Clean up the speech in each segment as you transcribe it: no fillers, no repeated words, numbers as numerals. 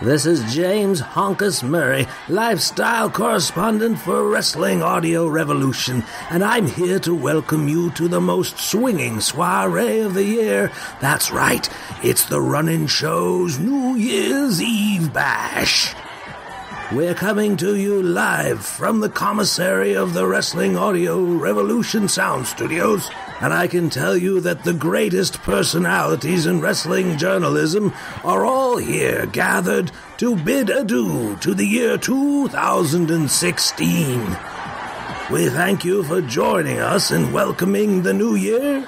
This is James Honkess-Murray, Lifestyle Correspondent for Wrestling Audio Revolution, and I'm here to welcome you to the most swinging soiree of the year. That's right, it's the Run-In Show's New Year's Eve Bash. We're coming to you live from the commissary of the Wrestling Audio Revolution Sound Studios, and I can tell you that the greatest personalities in wrestling journalism are all here gathered to bid adieu to the year 2016. We thank you for joining us in welcoming the new year.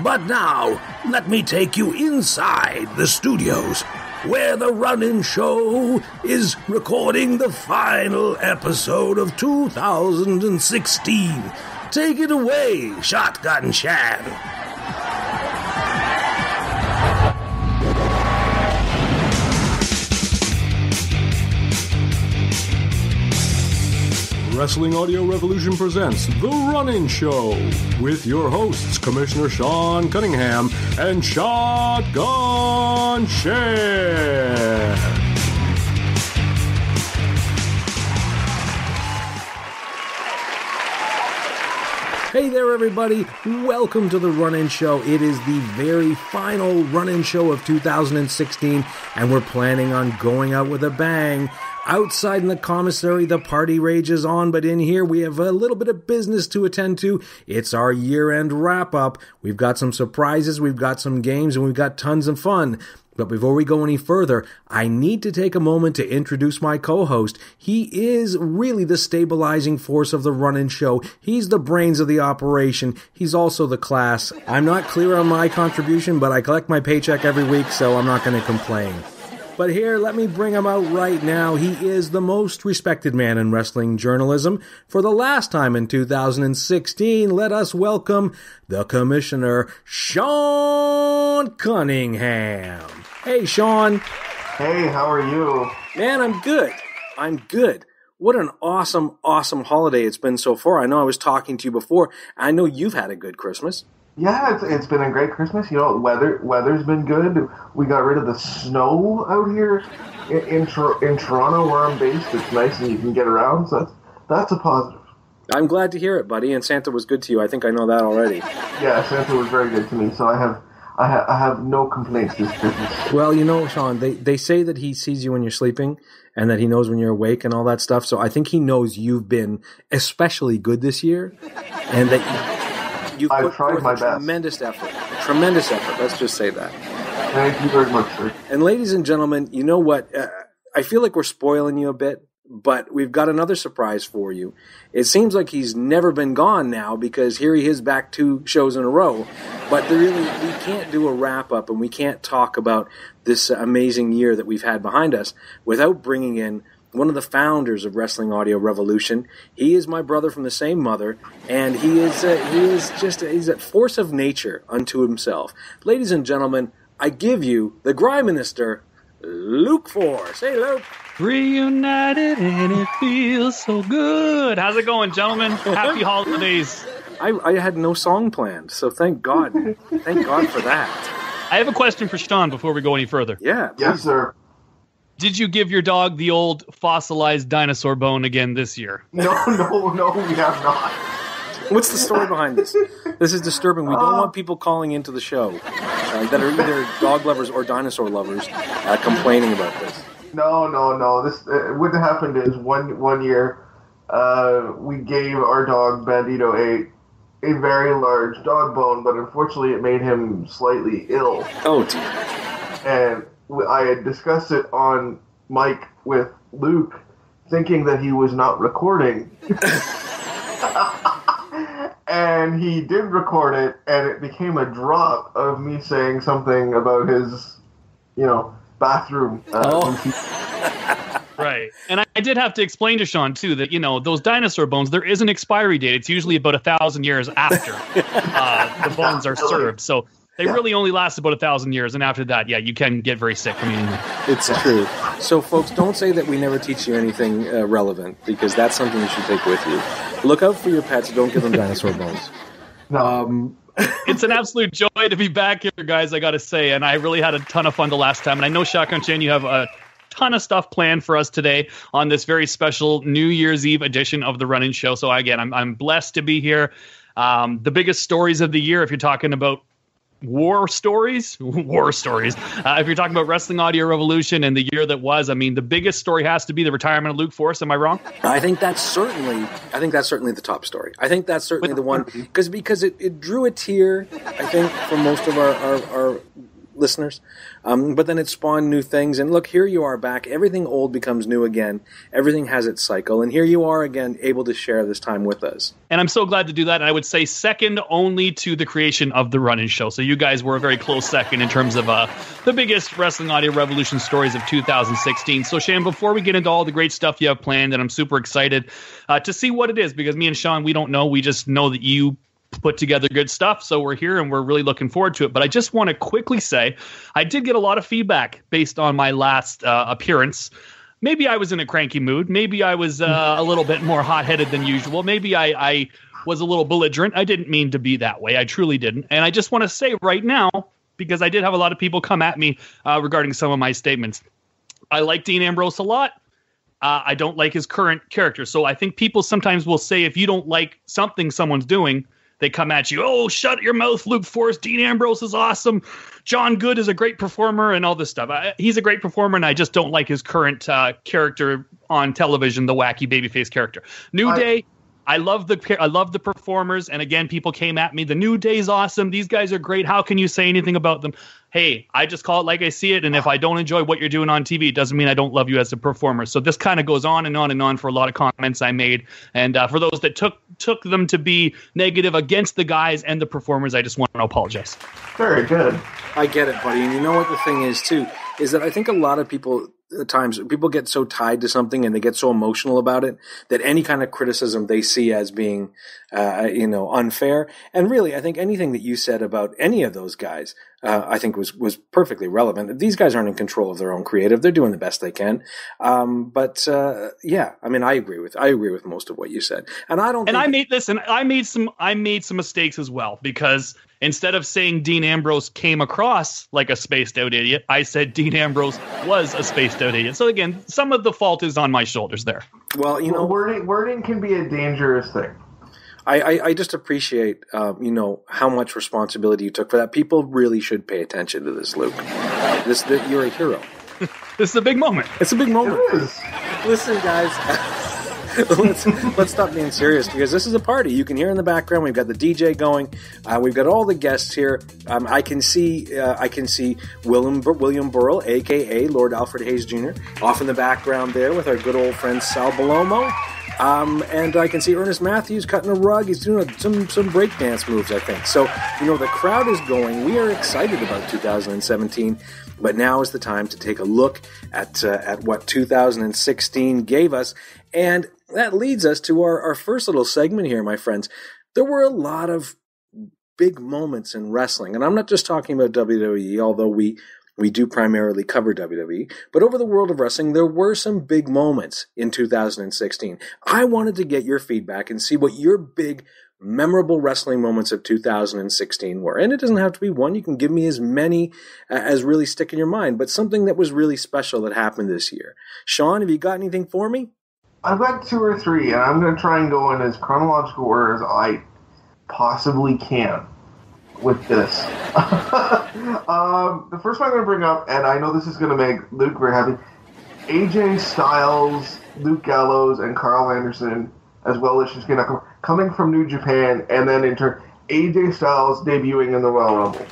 But now, let me take you inside the studios, where the Run-In Show is recording the final episode of 2016. Take it away, Shotgun Shan. Wrestling Audio Revolution presents The Run-In Show with your hosts, Commissioner Sean Cunningham and Shotgun Shan. Hey there, everybody. Welcome to the Run-In Show. It is the very final Run-In Show of 2016, and we're planning on going out with a bang. Outside in the commissary, the party rages on, but in here we have a little bit of business to attend to. It's our year-end wrap-up. We've got some surprises, we've got some games, and we've got tons of fun. But before we go any further, I need to take a moment to introduce my co-host. He is really the stabilizing force of the Run-In Show. He's the brains of the operation. He's also the class. I'm not clear on my contribution, but I collect my paycheck every week, so I'm not going to complain. But here, let me bring him out right now. He is the most respected man in wrestling journalism. For the last time in 2016, let us welcome the Commissioner, Sean Cunningham. Hey, Sean. Hey, how are you? Man, I'm good. What an awesome holiday it's been so far. I know I was talking to you before. I know you've had a good Christmas. Yeah, it's been a great Christmas. You know, weather's been good. We got rid of the snow out here in Toronto, where I'm based. It's nice and you can get around, so that's a positive. I'm glad to hear it, buddy. And Santa was good to you. I think I know that already. Yeah, Santa was very good to me, so I have no complaints this Christmas. Well, you know, Sean, they say that he sees you when you're sleeping and that he knows when you're awake and all that stuff. So I think he knows you've been especially good this year, and that you've put forth a tremendous effort. Let's just say that. Thank you very much, sir. And ladies and gentlemen, you know what? I feel like we're spoiling you a bit, but we've got another surprise for you. It seems like he's never been gone now, because here he is back 2 shows in a row. But we can't do a wrap-up, and we can't talk about this amazing year that we've had behind us without bringing in one of the founders of Wrestling Audio Revolution. He is my brother from the same mother, and he's a force of nature unto himself. Ladies and gentlemen, I give you the Grime Minister, Luke Force. Hey, Luke. Reunited and it feels so good. How's it going, gentlemen? Happy holidays. I had no song planned, so thank God. Thank God for that. I have a question for Sean before we go any further. Yeah. Yes, sir. Did you give your dog the old fossilized dinosaur bone again this year? No, we have not. What's the story behind this? This is disturbing. We don't want people calling into the show that are either dog lovers or dinosaur lovers complaining about this. No. This what happened is one year we gave our dog Bandito a very large dog bone, but unfortunately it made him slightly ill. Oh dear. And I had discussed it on mic with Luke, thinking that he was not recording. And he did record it, and it became a drop of me saying something about his, bathroom. Right. And I did have to explain to Sean, too, that, those dinosaur bones, there is an expiry date. It's usually about 1,000 years after the bones are served. So they really only last about 1,000 years, and after that, you can get very sick. It's true. So, folks, don't say that we never teach you anything relevant, because that's something you should take with you. Look out for your pets. Don't give them dinosaur bones. No. It's an absolute joy to be back here, guys, I got to say, and I really had a ton of fun the last time, and I know, Shotgun Shan, you have ton of stuff planned for us today on this very special New Year's Eve edition of the Run-In Show. So again, I'm blessed to be here. The biggest stories of the year, if you're talking about war stories. If you're talking about Wrestling Audio Revolution and the year that was, I mean, the biggest story has to be the retirement of Luke Force. Am I wrong? I think that's certainly the top story. I think that's certainly the one because it drew a tear, I think, for most of our listeners. But then it spawned new things. And look, here you are back. Everything old becomes new again. Everything has its cycle. And here you are again, able to share this time with us. And I'm so glad to do that. And I would say second only to the creation of the Run-In Show. So you guys were a very close second in terms of the biggest Wrestling Audio Revolution stories of 2016. So Shan, before we get into all the great stuff you have planned, and I'm super excited to see what it is, because me and Sean, we don't know. We just know that you put together good stuff, so we're here and we're really looking forward to it. But I just want to quickly say I did get a lot of feedback based on my last appearance. Maybe I was in a cranky mood. Maybe I was a little bit more hot-headed than usual. Maybe I was a little belligerent. I didn't mean to be that way. I truly didn't. And I just want to say right now, because I did have a lot of people come at me regarding some of my statements. I like Dean Ambrose a lot. I don't like his current character. So I think people sometimes will say if you don't like something someone's doing, they come at you, oh, shut your mouth, Luke Force. Dean Ambrose is awesome. John Good is a great performer and all this stuff. He's a great performer, and I just don't like his current character on television, the wacky babyface character. New Day, I love the performers, and again, people came at me. The New Day's awesome. These guys are great. How can you say anything about them? Hey, I just call it like I see it, and if I don't enjoy what you're doing on TV, it doesn't mean I don't love you as a performer. So this kind of goes on and on and on for a lot of comments I made, and for those that took them to be negative against the guys and the performers, I just want to apologize. Very good. I get it, buddy. And you know what the thing is, too, is that I think a lot of people, at times, people get so tied to something and they get so emotional about it that any kind of criticism they see as being, unfair. And really, I think anything that you said about any of those guys, I think was perfectly relevant. These guys aren't in control of their own creative. They're doing the best they can. I mean, I agree with most of what you said. And I made some mistakes as well, because instead of saying Dean Ambrose came across like a spaced out idiot, I said Dean Ambrose was a spaced out idiot. So again, some of the fault is on my shoulders there. Well, wording can be a dangerous thing. I just appreciate, how much responsibility you took for that. People really should pay attention to this, Luke. You're a hero. This is a big moment. It's a big moment. It is. Listen, guys. Let's stop being serious, because this is a party. You can hear in the background. We've got the DJ going. We've got all the guests here. I can see William Burrell, aka Lord Alfred Hayes Jr., off in the background there with our good old friend Sal Balomo. And I can see Ernest Matthews cutting a rug. He's doing some breakdance moves, I think. So, the crowd is going. We are excited about 2017. But now is the time to take a look at what 2016 gave us. And that leads us to our first little segment here, my friends. There were a lot of big moments in wrestling. And I'm not just talking about WWE, although we do primarily cover WWE. But over the world of wrestling, there were some big moments in 2016. I wanted to get your feedback and see what your big memorable wrestling moments of 2016 were. And it doesn't have to be one. You can give me as many as really stick in your mind, but something that was really special that happened this year. Sean, have you got anything for me? I've got two or three, and I'm going to try and go in as chronological order as I possibly can with this. The first one I'm going to bring up, and I know this is going to make Luke very happy, AJ Styles, Luke Gallows, and Carl Anderson, as well as Shinsuke coming from New Japan, and then in turn, AJ Styles debuting in the Royal Rumble.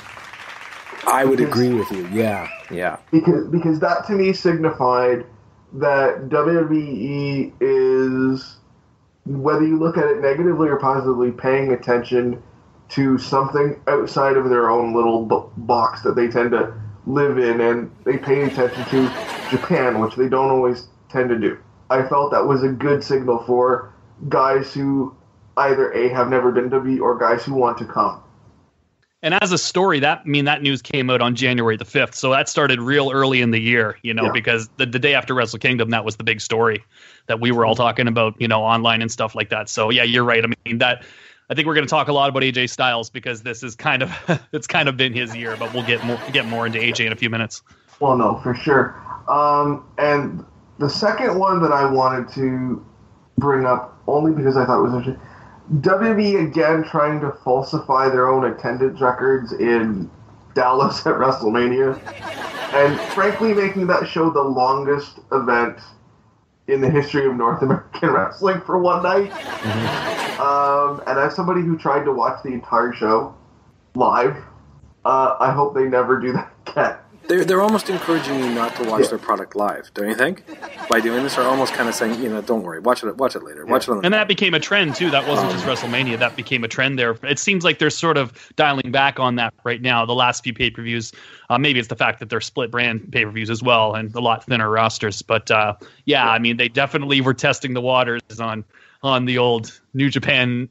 I would agree with you. Yeah. Because that to me signified that WWE is, whether you look at it negatively or positively, paying attention to something outside of their own little box that they tend to live in, and they pay attention to Japan, which they don't always tend to do. I felt that was a good signal for guys who either A, have never been to WWE, or guys who want to come. And as a story, that news came out on January the 5th. So that started real early in the year, because the day after Wrestle Kingdom, that was the big story that we were all talking about, online and stuff like that. So yeah, you're right. I think we're going to talk a lot about AJ Styles, because this is kind of, it's kind of been his year, but we'll get more into AJ in a few minutes. Well, no, for sure. And the second one that I wanted to bring up, only because I thought it was interesting, WWE again trying to falsify their own attendance records in Dallas at WrestleMania, and frankly making that show the longest event in the history of North American wrestling for one night. And as somebody who tried to watch the entire show live, I hope they never do that again. They're almost encouraging you not to watch their product live, don't you think? By doing this, they're almost kind of saying, don't worry, watch it later. Watch it on the And that became a trend, too. That wasn't just WrestleMania. That became a trend there. It seems like they're sort of dialing back on that right now. The last few pay-per-views, maybe it's the fact that they're split-brand pay-per-views as well and a lot thinner rosters. But, I mean, they definitely were testing the waters on the old New Japan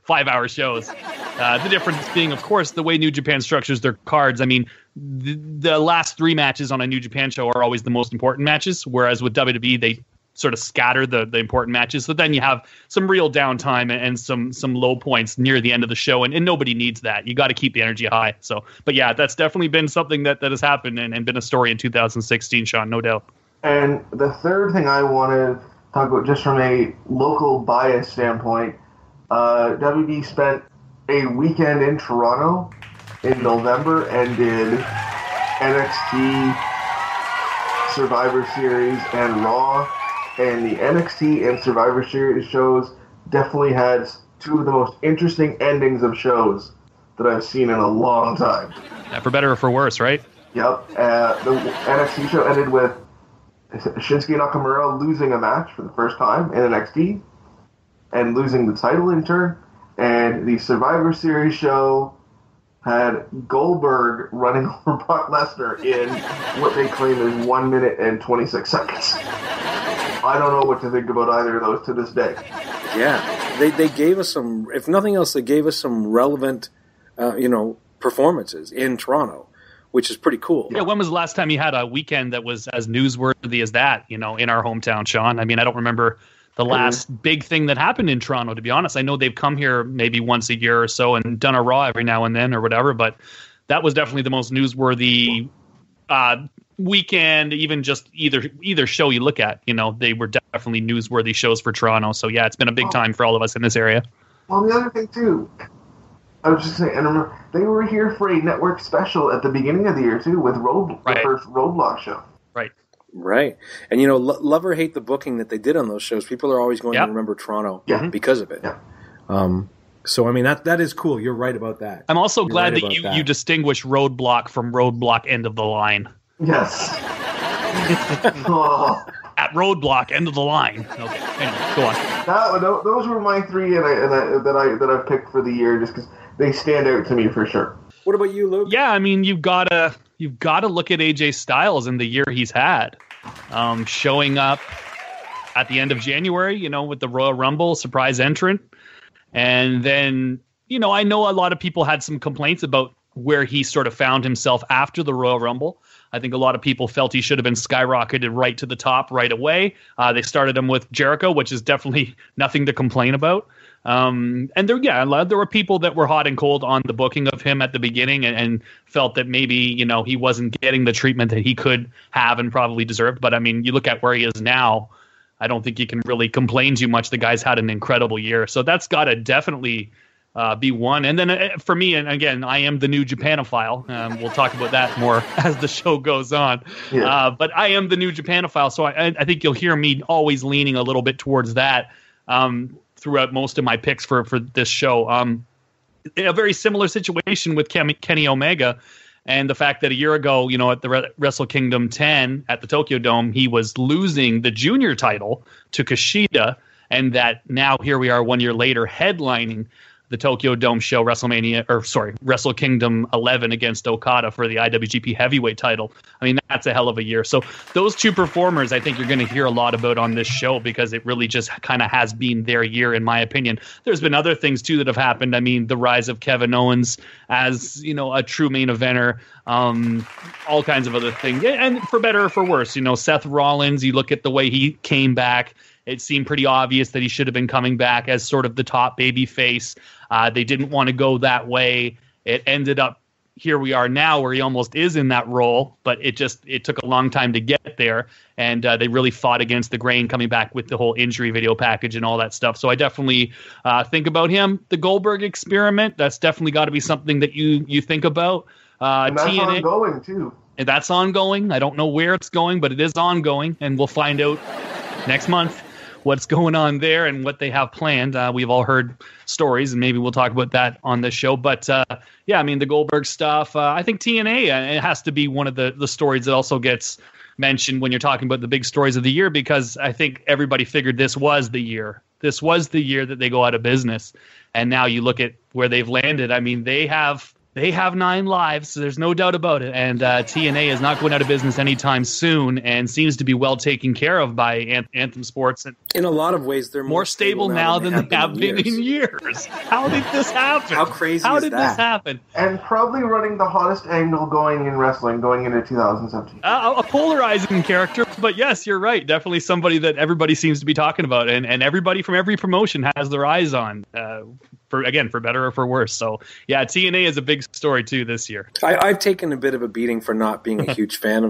5-hour shows. The difference being, of course, the way New Japan structures their cards. I mean, the last 3 matches on a New Japan show are always the most important matches, whereas with WWE, they sort of scatter the important matches. So then you have some real downtime and some low points near the end of the show, and nobody needs that. You got to keep the energy high. So, but yeah, that's definitely been something that has happened and been a story in 2016, Sean, no doubt. And the third thing I want to talk about, just from a local bias standpoint, WB spent a weekend in Toronto in November and did NXT, Survivor Series, and Raw. And the NXT and Survivor Series shows definitely had 2 of the most interesting endings of shows that I've seen in a long time. Yeah, for better or for worse, right? Yep. The NXT show ended with Shinsuke Nakamura losing a match for the first time in NXT and losing the title in turn. And the Survivor Series show had Goldberg running over Brock Lesnar in what they claim is 1 minute and 26 seconds. I don't know what to think about either of those to this day. Yeah, they gave us some, if nothing else, they gave us some relevant, performances in Toronto, which is pretty cool. Yeah, when was the last time you had a weekend that was as newsworthy as that, in our hometown, Sean? I mean, I don't remember the last big thing that happened in Toronto, to be honest. I know they've come here maybe once a year or so and done a Raw every now and then or whatever, but that was definitely the most newsworthy weekend, even just either show you look at. They were definitely newsworthy shows for Toronto. So, yeah, it's been a big time for all of us in this area. Well, the other thing, too, I was just saying, and remember, they were here for a network special at the beginning of the year, too, with the first Roadblock show. Right. And, love or hate the booking that they did on those shows. People are always going to remember Toronto because of it. Yeah. So, I mean, that is cool. You're right about that. I'm also glad that you distinguish Roadblock from Roadblock End of the Line. Yes. At Roadblock End of the Line. Okay, anyway, go on. Those were my 3 that I've picked for the year just because they stand out to me for sure. What about you, Luke? Yeah, I mean, you've got to look at AJ Styles and the year he's had. Showing up at the end of January, with the Royal Rumble surprise entrant. And then, I know a lot of people had some complaints about where he sort of found himself after the Royal Rumble. I think a lot of people felt he should have been skyrocketed right to the top right away. They started him with Jericho, which is definitely nothing to complain about. And there were people that were hot and cold on the booking of him at the beginning and felt that maybe, he wasn't getting the treatment that he could have and probably deserved. But I mean, you look at where he is now, I don't think you can really complain too much. The guy's had an incredible year. So that's got to definitely be one. And then for me, and again, I am the new Japanophile. We'll talk about that more as the show goes on. Yeah. But I am the new Japanophile. So I think you'll hear me always leaning a little bit towards that throughout most of my picks for this show. In a very similar situation with Kenny Omega and the fact that a year ago, at the Wrestle Kingdom 10 at the Tokyo Dome, he was losing the junior title to Kushida, and that now here we are 1 year later headlining the Tokyo Dome show, Wrestle Kingdom 11 against Okada for the IWGP Heavyweight title. I mean, that's a hell of a year. So those 2 performers, I think you're going to hear a lot about on this show because it really just kind of has been their year, in my opinion. There's been other things, too, that have happened. I mean, the rise of Kevin Owens as, a true main eventer, all kinds of other things. And for better or for worse, Seth Rollins, you look at the way he came back. It seemed pretty obvious that he should have been coming back as sort of the top baby face. They didn't want to go that way. It ended up here we are now where he almost is in that role, but it took a long time to get there. And they really fought against the grain coming back with the whole injury video package and all that stuff. So I definitely think about him. The Goldberg experiment, that's definitely got to be something that you think about. And that's TNA, ongoing, too. And that's ongoing. I don't know where it's going, but it is ongoing. And we'll find out next month what's going on there and what they have planned. We've all heard stories, and maybe we'll talk about that on this show. But yeah, I mean, the Goldberg stuff, I think TNA, it has to be one of the stories that also gets mentioned when you're talking about the big stories of the year, because I think everybody figured this was the year. This was the year that they go out of business. And now you look at where they've landed. I mean, they have 9 lives, so there's no doubt about it. And TNA is not going out of business anytime soon, and seems to be well taken care of by Anthem Sports. And in a lot of ways, they're more stable now than they have been in years. How did this happen? How crazy is that? How did this happen? And probably running the hottest angle going in wrestling going into 2017. A polarizing character, but yes, you're right. Definitely somebody that everybody seems to be talking about, and everybody from every promotion has their eyes on. For better or for worse. So yeah, TNA is a big story too this year. I've taken a bit of a beating for not being a huge fan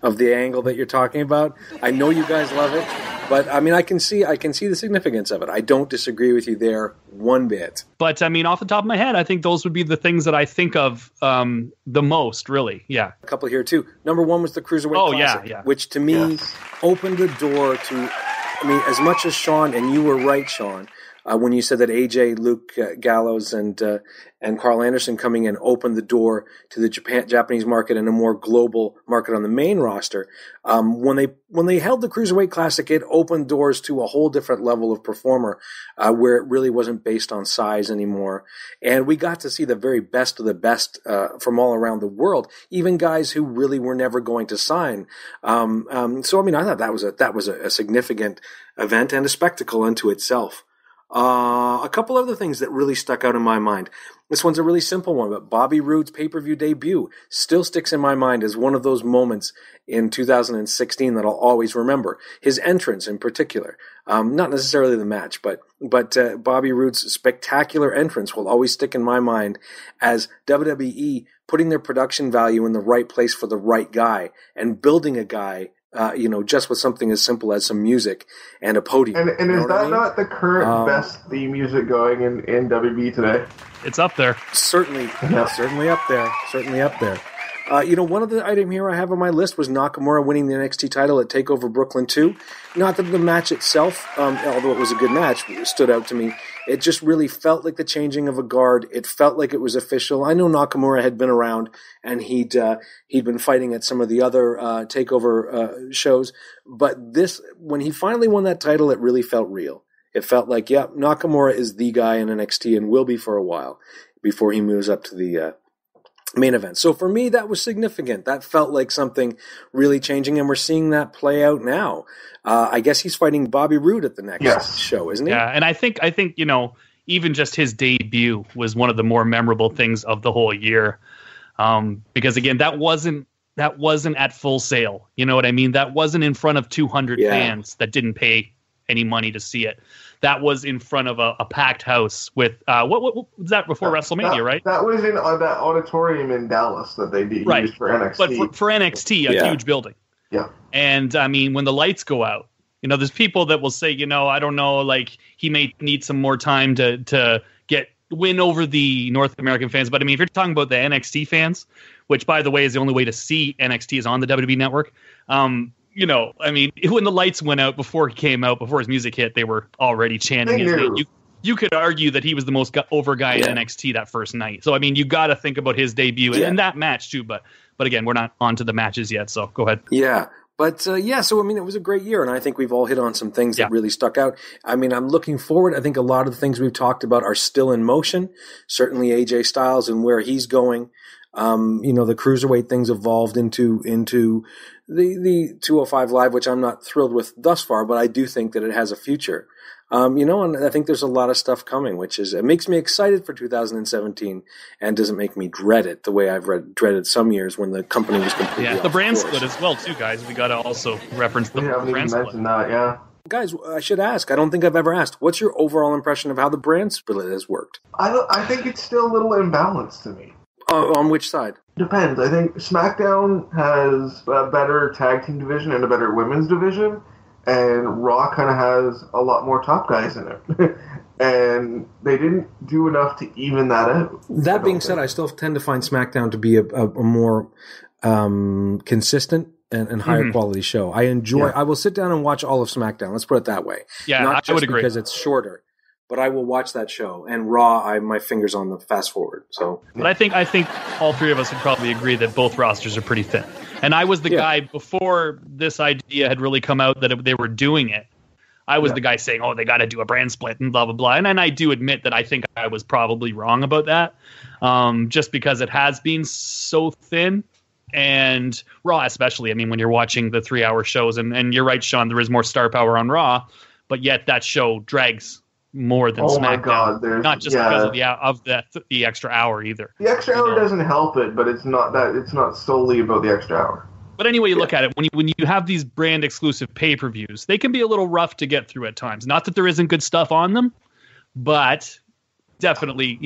of the angle that you're talking about. I know you guys love it, but I mean, I can see the significance of it. I don't disagree with you there one bit. But I mean, off the top of my head, I think those would be the things that I think of the most, really. Yeah. A couple here too. Number one was the Cruiserweight Classic, which to me opened the door to, I mean, as much as Sean, and you were right, Sean, when you said that AJ, Luke Gallows, and Carl Anderson coming in opened the door to the Japanese market and a more global market on the main roster. When they held the Cruiserweight Classic, it opened doors to a whole different level of performer, where it really wasn't based on size anymore. And we got to see the very best of the best from all around the world, even guys who really were never going to sign. So I mean, I thought that was a significant event and a spectacle unto itself. A couple other things that really stuck out in my mind. This one's a really simple one, but Bobby Roode's pay-per-view debut still sticks in my mind as one of those moments in 2016 that I'll always remember. His entrance in particular. Not necessarily the match, but Bobby Roode's spectacular entrance will always stick in my mind as WWE putting their production value in the right place for the right guy and building a guy just with something as simple as some music and a podium. And is that not the current best theme music going in WB today? It's up there. Certainly up there. Certainly up there. One of the item here I have on my list was Nakamura winning the NXT title at TakeOver Brooklyn 2. Not that the match itself, although it was a good match, stood out to me. It just really felt like the changing of a guard. It felt like it was official. I know Nakamura had been around and he'd been fighting at some of the other TakeOver shows, but this, when he finally won that title, it really felt real. It felt like, Nakamura is the guy in NXT and will be for a while before he moves up to the main event. So for me, that was significant. That felt like something really changing, and we're seeing that play out now. I guess he's fighting Bobby Roode at the next show, isn't he? Yeah, and I think even just his debut was one of the more memorable things of the whole year, because again, that wasn't at Full Sail. You know what I mean? That wasn't in front of 200 fans that didn't pay any money to see it. That was in front of a packed house with what was that before WrestleMania, right? That was in that auditorium in Dallas that they used for NXT. But for NXT, a huge building. Yeah. And I mean, when the lights go out, there's people that will say, I don't know, like he may need some more time to win over the North American fans. But I mean, if you're talking about the NXT fans, which by the way is the only way to see NXT is on the WWE network. I mean, when the lights went out before he came out, before his music hit, they were already chanting his name. You could argue that he was the most over guy in NXT that first night. So, I mean, you got to think about his debut and that match too. But again, we're not on to the matches yet. So go ahead. Yeah. But so I mean, it was a great year, and I think we've all hit on some things that really stuck out. I mean, I'm looking forward. I think a lot of the things we've talked about are still in motion. Certainly AJ Styles and where he's going. The Cruiserweight things evolved into the 205 Live, which I'm not thrilled with thus far, but I do think that it has a future. And I think there's a lot of stuff coming, it makes me excited for 2017 and doesn't make me dread it the way I've dreaded some years when the company was completely off the brand split as well too, guys. We got to also reference the brand split. Guys, I should ask. I don't think I've ever asked. What's your overall impression of how the brand split has worked? I think it's still a little imbalanced to me. On which side? Depends. I think SmackDown has a better tag team division and a better women's division, and Raw kind of has a lot more top guys in it. And they didn't do enough to even that out. That being said, I still tend to find SmackDown to be a more consistent and higher quality show. I enjoy. I will sit down and watch all of SmackDown. Let's put it that way. Yeah, not just I would agree because it's shorter, but I will watch that show. And Raw, my fingers on the fast forward. So, but I think all three of us would probably agree that both rosters are pretty thin. And I was the guy before this idea had really come out that they were doing it. I was the guy saying, "Oh, they got to do a brand split and blah blah blah." And I do admit that I think I was probably wrong about that, just because it has been so thin. And Raw, especially. I mean, when you're watching the 3-hour shows, and you're right, Sean, there is more star power on Raw, but yet that show drags more than SmackDown. My God, not just because of the extra hour either. The extra hour doesn't help it, but it's not solely about the extra hour. But anyway, you look at it, when you have these brand exclusive pay-per-views, they can be a little rough to get through at times. Not that there isn't good stuff on them, but definitely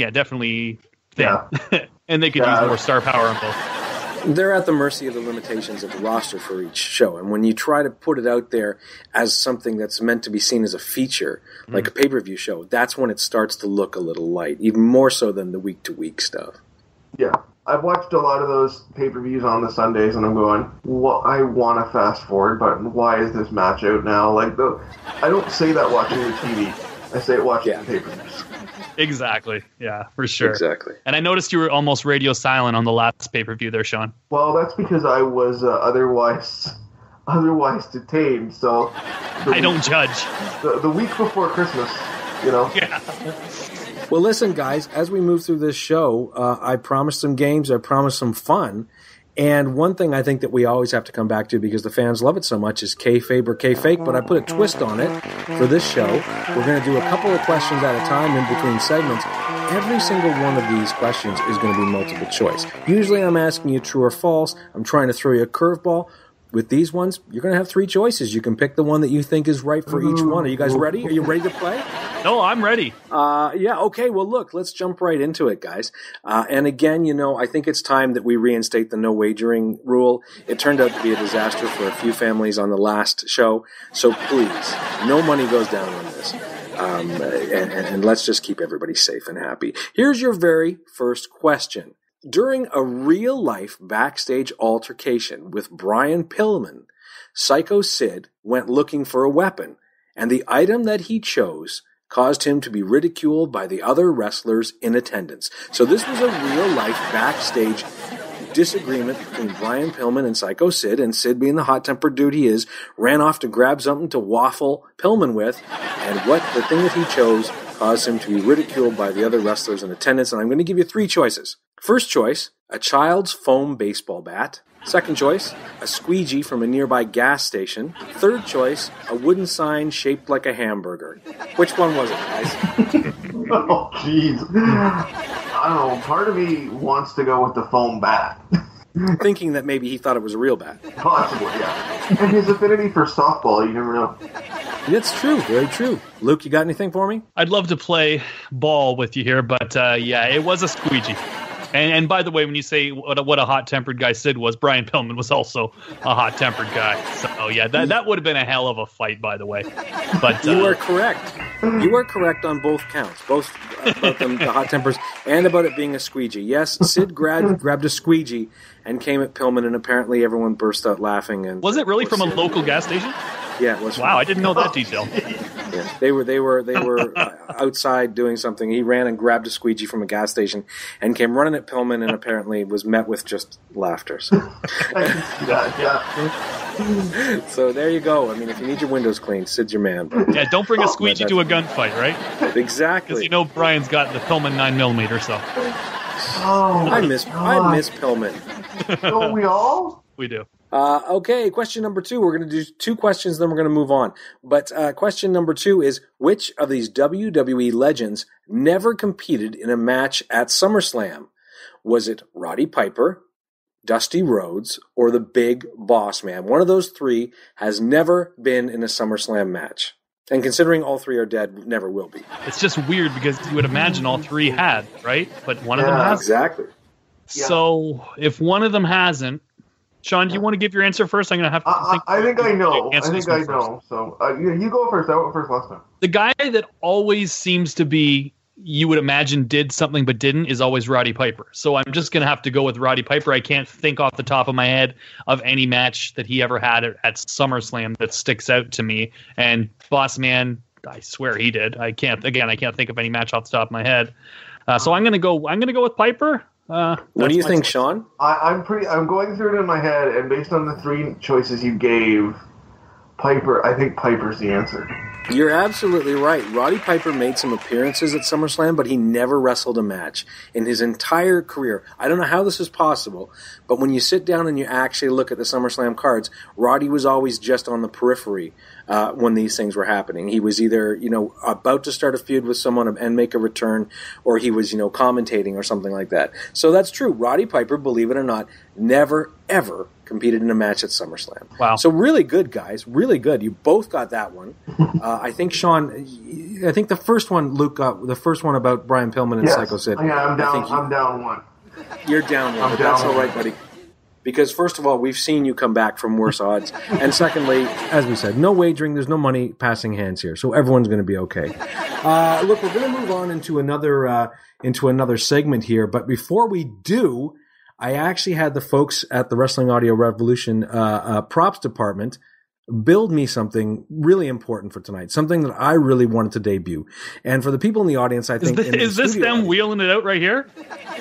thin. Yeah. And they could use more star power on both. They're at the mercy of the limitations of the roster for each show. And when you try to put it out there as something that's meant to be seen as a feature, like a pay-per-view show, that's when it starts to look a little light, even more so than the week-to-week stuff. Yeah. I've watched a lot of those pay-per-views on the Sundays, and I'm going, well, I want to fast forward, but why is this match out now? I don't say that watching the TV. I say it watching the pay-per-views. Exactly. Yeah, for sure. Exactly. And I noticed you were almost radio silent on the last pay-per-view there, Sean. Well, that's because I was otherwise detained, so... I don't judge. The week before Christmas, Yeah. Well, listen, guys, as we move through this show, I promised some games, I promised some fun, and one thing I think that we always have to come back to because the fans love it so much is kayfabe or kayfake, but I put a twist on it for this show. We're going to do a couple of questions at a time in between segments. Every single one of these questions is going to be multiple choice. Usually I'm asking you true or false. I'm trying to throw you a curveball. With these ones, you're going to have 3 choices. You can pick the one that you think is right for each one. Are you guys ready? Are you ready to play? No, I'm ready. Okay. Well, look, let's jump right into it, guys. And again, I think it's time that we reinstate the no wagering rule. It turned out to be a disaster for a few families on the last show. So please, no money goes down on this. And let's just keep everybody safe and happy. Here's your very first question. During a real-life backstage altercation with Brian Pillman, Psycho Sid went looking for a weapon, and the item that he chose caused him to be ridiculed by the other wrestlers in attendance. So this was a real-life backstage disagreement between Brian Pillman and Psycho Sid, and Sid, being the hot-tempered dude he is, ran off to grab something to waffle Pillman with, and the thing that he chose caused him to be ridiculed by the other wrestlers in attendance. And I'm going to give you 3 choices. First choice, a child's foam baseball bat. Second choice, a squeegee from a nearby gas station. Third choice, a wooden sign shaped like a hamburger. Which one was it, guys? Oh, jeez. I don't know. Part of me wants to go with the foam bat. Thinking that maybe he thought it was a real bat. Possibly, yeah. And his affinity for softball, you never know. That's true. Very true. Luke, you got anything for me? I'd love to play ball with you here, but it was a squeegee. And by the way, when you say what a hot-tempered guy Sid was, Brian Pillman was also a hot-tempered guy. So, that would have been a hell of a fight, by the way. But you are correct. You are correct on both counts, both about the hot tempers and about it being a squeegee. Yes, Sid grabbed a squeegee and came at Pillman, and apparently everyone burst out laughing. And was it really from a local gas station? Yeah, it was. Wow, I didn't know that detail. Yeah, they were outside doing something. He ran and grabbed a squeegee from a gas station and came running at Pillman, and apparently was met with just laughter. So. So there you go. I mean, if you need your windows cleaned, Sid's your man. But, don't bring a squeegee to a gunfight, right? Exactly. Because Brian's got the Pillman 9mm, so. Oh, I miss Pillman. Don't we all? We do. Okay, question number 2. We're going to do 2 questions, then we're going to move on. But question number 2 is, which of these WWE legends never competed in a match at SummerSlam? Was it Roddy Piper, Dusty Rhodes, or the Big Boss Man? One of those 3 has never been in a SummerSlam match. And considering all 3 are dead, never will be. It's just weird because you would imagine all 3 had, right? But one of them has. Exactly. So if one of them hasn't, Sean, do you want to give your answer first? I'm going to have to think. I think I know. First. So you go first. I went first last time. The guy that always seems to be, you would imagine, did something but didn't, is always Roddy Piper. So I'm just going to have to go with Roddy Piper. I can't think off the top of my head of any match that he ever had at SummerSlam that sticks out to me. And Boss Man, I swear he did. I can't think of any match off the top of my head. So I'm going to go with Piper. What do you think, Sean? I'm going through it in my head, and based on the three choices you gave, Piper, I think Piper's the answer. You're absolutely right. Roddy Piper made some appearances at SummerSlam, but he never wrestled a match in his entire career. I don't know how this is possible, but when you sit down and you actually look at the SummerSlam cards, Roddy was always just on the periphery when these things were happening. He was either, about to start a feud with someone and make a return, or he was, commentating or something like that. So that's true. Roddy Piper, believe it or not, never, ever competed in a match at SummerSlam. Wow. So really good, guys. Really good. You both got that one. I think, Sean, the first one Luke got, the first one about Brian Pillman and Psycho Sid. Yeah, I'm down one. You're down one. That's all right, buddy. Because first of all, we've seen you come back from worse odds. And secondly, as we said, no wagering. There's no money passing hands here. So everyone's going to be okay. Look, we're going to move on into another segment here. But before we do, I actually had the folks at the Wrestling Audio Revolution props department build me something really important for tonight, something that I really wanted to debut. And for the people in the audience, I think... Is this them wheeling it out right here?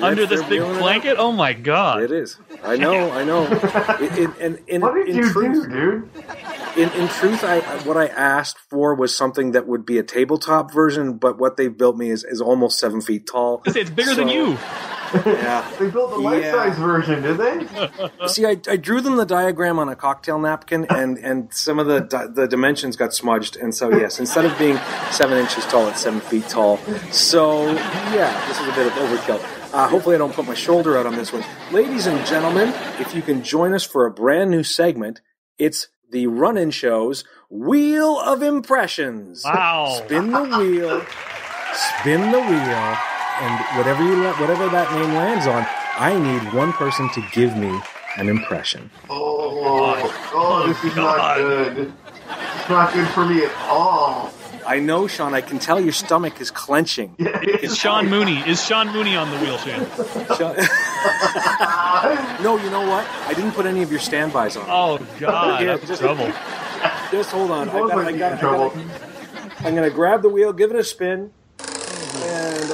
Under this big blanket? Oh, my God. It is. I know. What did you do, dude? In truth, what I asked for was something that would be a tabletop version, but what they've built me is almost 7 feet tall. It's bigger than you. Yeah. They built the life-size version, did they? See, I drew them the diagram on a cocktail napkin, and some of the dimensions got smudged. And so, yes, instead of being 7 inches tall, it's 7 feet tall. So, yeah, this is a bit of overkill. Hopefully I don't put my shoulder out on this one. Ladies and gentlemen, if you can join us for a brand new segment, it's the Run-In Show's Wheel of Impressions. Wow. Spin the wheel, and whatever that name lands on, I need one person to give me an impression. This is not good. It's not good for me at all. I know, Sean. I can tell your stomach is clenching. Is Sean Mooney on the wheel, Shane? No, you know what? I didn't put any of your standbys on. Oh, God. Yeah, that's trouble. Just hold on. I'm going to grab the wheel, give it a spin. And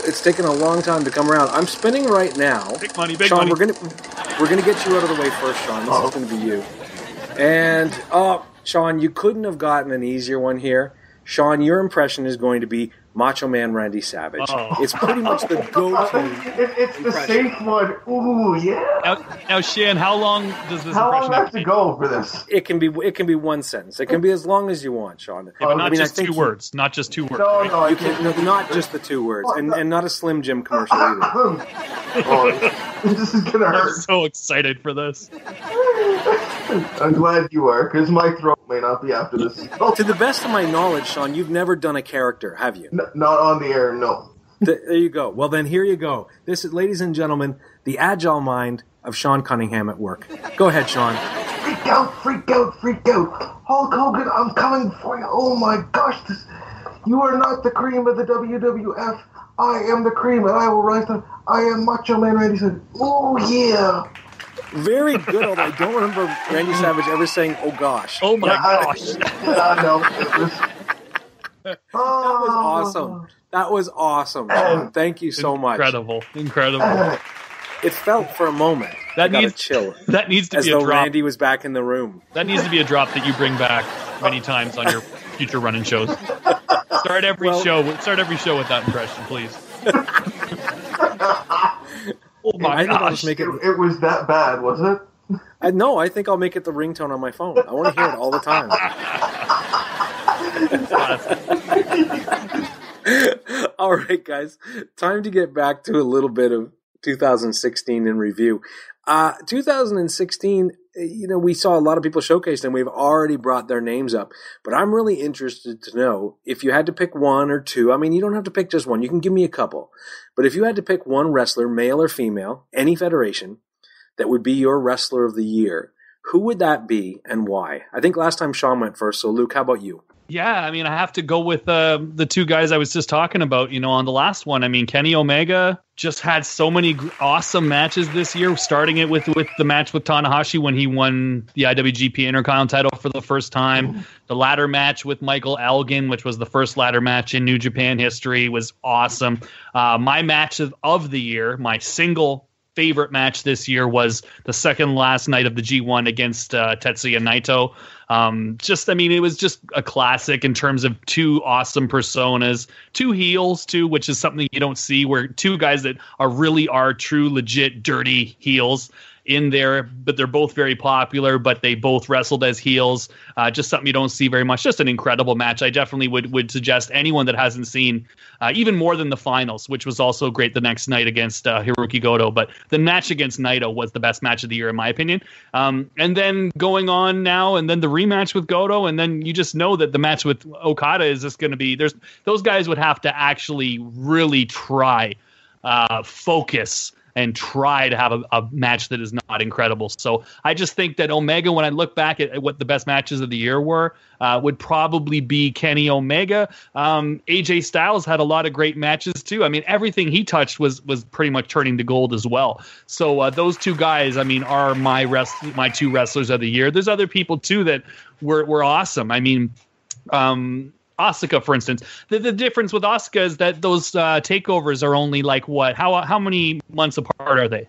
it's taking a long time to come around. I'm spinning right now. Big money. Sean, we're gonna get you out of the way first, Sean. This is gonna be you. And Sean, you couldn't have gotten an easier one here. Sean, your impression is going to be Macho Man Randy Savage. Oh. It's pretty much the go-to. It's the safe one. Ooh, yeah. Now, Shan, how long does this How long impression do I have to go for this? It can be one sentence. It can be as long as you want, Sean. Yeah, but not just two words. Not just two words. No, right? no, You can, no, not just the 2 words, and not a Slim Jim commercial either. This is gonna I'm hurt. so excited for this. I'm glad you are, because my throat may not be after this. To the best of my knowledge, Sean, you've never done a character, have you? Not on the air, no. There you go. Well, then here you go. This is, ladies and gentlemen, the agile mind of Sean Cunningham at work. Go ahead, Sean. Freak out, freak out, freak out. Hulk Hogan, I'm coming for you. Oh my gosh, you are not the cream of the WWF. I am the cream, and I will rise to. I am Macho Man Randy Savage. Oh yeah. Very good, although I don't remember Randy Savage ever saying, oh gosh. Oh my gosh. No. That was awesome. That was awesome, Sean. Thank you so much. Incredible. It felt for a moment. That got needs a chill. That needs to as be a though drop. Randy was back in the room. That needs to be a drop that you bring back many times on your future running shows. Start every show with that impression, please. Oh my I think I'll gosh. just make it. It was that bad, was it? No, I think I'll make it the ringtone on my phone. I want to hear it all the time. All right, guys. Time to get back to a little bit of 2016 in review. 2016, we saw a lot of people showcased and we've already brought their names up. But I'm really interested to know if you had to pick one or two. I mean, you don't have to pick just one. You can give me a couple. But if you had to pick one wrestler, male or female, any federation, that would be your wrestler of the year, who would that be and why? I think last time Sean went first. So, Luke, how about you? Yeah, I mean, I have to go with the two guys I was just talking about, on the last one. I mean, Kenny Omega just had so many awesome matches this year, starting it with the match with Tanahashi when he won the IWGP Intercontinental title for the first time. The ladder match with Michael Elgin, which was the first ladder match in New Japan history, was awesome. My match of the year, my single favorite match this year, was the second last night of the G1 against Tetsuya Naito. It was just a classic in terms of two awesome personas, two heels too, which is something you don't see, where two guys that are true, legit, dirty heels in there, but they're both very popular, but they both wrestled as heels. Just something you don't see very much. Just an incredible match. I definitely would suggest anyone that hasn't seen even more than the finals, which was also great the next night against Hiroki Goto, but the match against Naito was the best match of the year in my opinion. And then going on now, and then the rematch with Goto, and then you just know that the match with Okada is just going to be, those guys would have to actually really try, focus, and try to have a match that is not incredible. So I just think that Omega, when I look back at what the best matches of the year were, would probably be Kenny Omega. AJ Styles had a lot of great matches too. I mean, everything he touched was pretty much turning to gold as well. So those two guys, I mean, are my two wrestlers of the year. There's other people too that were awesome. I mean, Asuka, for instance. The difference with Asuka is that those takeovers are only like what? How many months apart are they?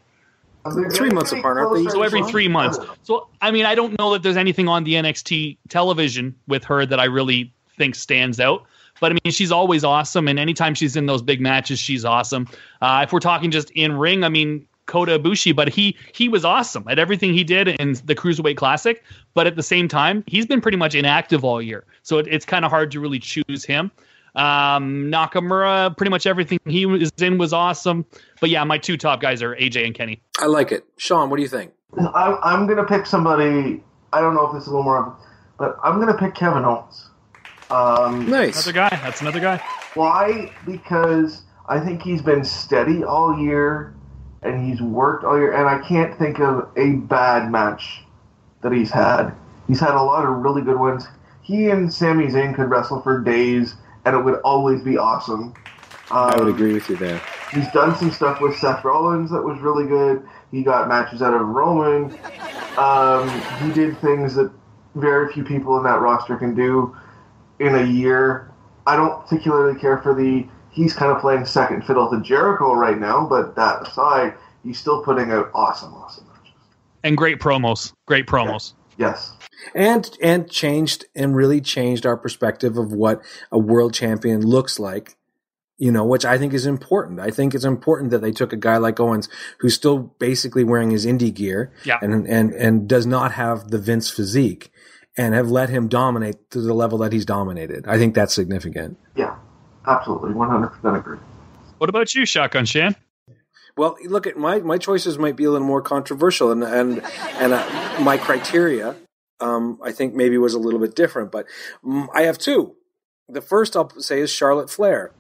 3 months apart, aren't they? So every 3 months. So, I mean, I don't know that there's anything on the NXT television with her that I really think stands out. But, I mean, she's always awesome, and anytime she's in those big matches, she's awesome. If we're talking just in ring, I mean, Kota Ibushi, but he was awesome at everything he did in the Cruiserweight Classic. But at the same time, he's been pretty much inactive all year. So it's kind of hard to really choose him. Nakamura, pretty much everything he was in was awesome. But yeah, my two top guys are AJ and Kenny. I like it. Sean, what do you think? I'm going to pick somebody, I don't know if this is a little more, but I'm going to pick Kevin Owens. Nice. That's another guy. Why? Because I think he's been steady all year, and he's worked all year, and I can't think of a bad match that he's had. He's had a lot of really good ones. He and Sami Zayn could wrestle for days, and it would always be awesome. I would agree with you there. He's done some stuff with Seth Rollins that was really good. He got matches out of Roman. He did things that very few people in that roster can do in a year. I don't particularly care for he's kind of playing second fiddle to Jericho right now, but that aside, he's still putting out awesome matches. And great promos. Yes. And really changed our perspective of what a world champion looks like, which I think is important. I think it's important that they took a guy like Owens, who's still basically wearing his indie gear, and does not have the Vince physique, and have let him dominate to the level that he's dominated. I think that's significant. Yeah, absolutely. 100% agree. What about you, Shotgun Shan? Well, look, at my choices might be a little more controversial, and my criteria, I think maybe was a little bit different, but I have two. The first I'll say is Charlotte Flair.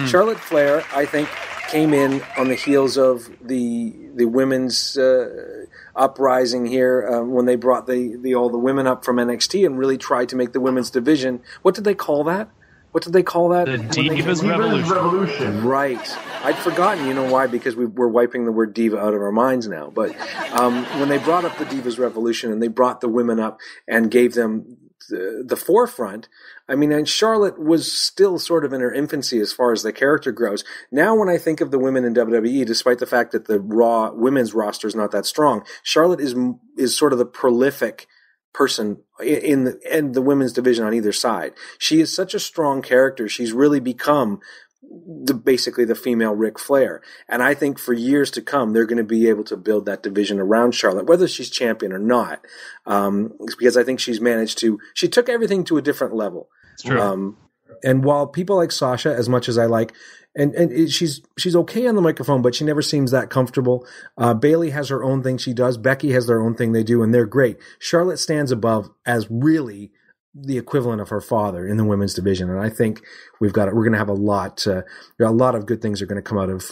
Charlotte Flair, I think, came in on the heels of the women's uprising here when they brought all the women up from NXT and really tried to make the women's division. What did they call that? The Divas Revolution. Right. I'd forgotten, why? Because we're wiping the word diva out of our minds now. But when they brought up the Divas Revolution and they brought the women up and gave them the forefront, I mean, and Charlotte was still sort of in her infancy as far as the character grows. Now when I think of the women in WWE, despite the fact that the Raw women's roster is not that strong, Charlotte is sort of the prolific person in the women's division on either side. She is such a strong character. She's really become basically the female Ric Flair. And I think for years to come, they're going to be able to build that division around Charlotte, whether she's champion or not. Because I think she took everything to a different level. It's true. And while people like Sasha, as much as I like, and she's okay on the microphone, but she never seems that comfortable. Bailey has her own thing she does. Becky has their own thing they do, and they're great. Charlotte stands above as really the equivalent of her father in the women's division, and I think we're going to have a lot of good things are going to come out of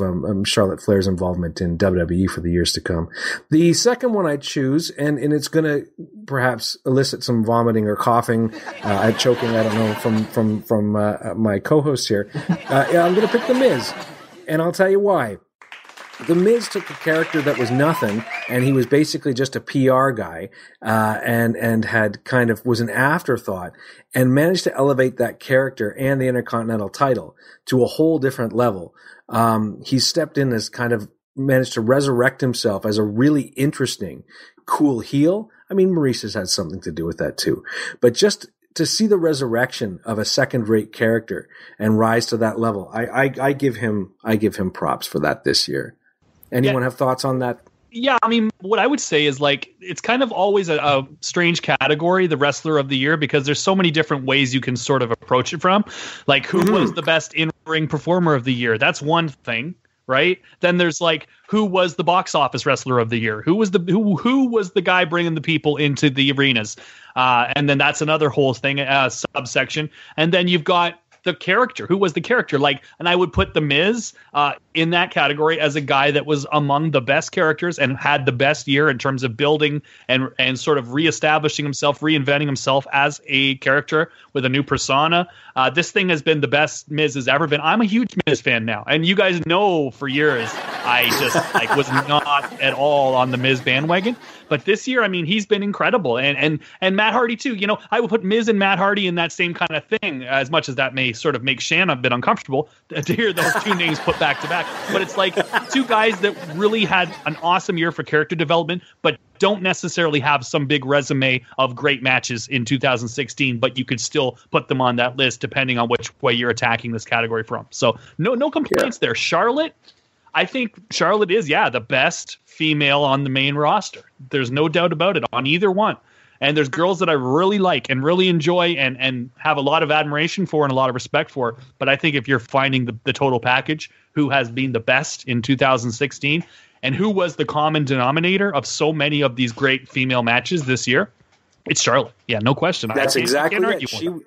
Charlotte Flair's involvement in WWE for the years to come. The second one I choose, and it's going to perhaps elicit some vomiting or coughing, choking, I don't know, from my co-host here. I'm going to pick The Miz, and I'll tell you why. The Miz took a character that was nothing, and he was basically just a PR guy, and had kind of was an afterthought, and managed to elevate that character and the Intercontinental title to a whole different level. He stepped in as kind of managed to resurrect himself as a really interesting, cool heel. I mean, Maurice has had something to do with that too, but just to see the resurrection of a second-rate character and rise to that level, I give him props for that this year. Anyone have thoughts on that? Yeah, I mean, what I would say is like it's kind of always a strange category, the wrestler of the year, because there's so many different ways you can sort of approach it from. Like, who was the best in-ring performer of the year? That's one thing, right? Then there's like, who was the box office wrestler of the year? Who was the guy bringing the people into the arenas? And then that's another whole thing, subsection. And then you've got the character. Who was the character? Like, and I would put The Miz in that category as a guy that was among the best characters and had the best year in terms of building and sort of reestablishing himself, reinventing himself as a character with a new persona. This thing has been the best Miz has ever been. I'm a huge Miz fan now, and you guys know for years I just like was not at all on the Miz bandwagon. But this year, I mean, he's been incredible, and Matt Hardy too. You know, I would put Miz and Matt Hardy in that same kind of thing. As much as that may sort of make Shan a bit uncomfortable to hear those two names put back to back, but it's like two guys that really had an awesome year for character development, but don't necessarily have some big resume of great matches in 2016. But you could still put them on that list depending on which way you're attacking this category from. So no complaints there. Charlotte. I think Charlotte is, the best female on the main roster. There's no doubt about it on either one. And there's girls that I really like and really enjoy and have a lot of admiration for and a lot of respect for. But I think if you're finding the total package, who has been the best in 2016 and who was the common denominator of so many of these great female matches this year, it's Charlotte. Yeah, no question. That's exactly it.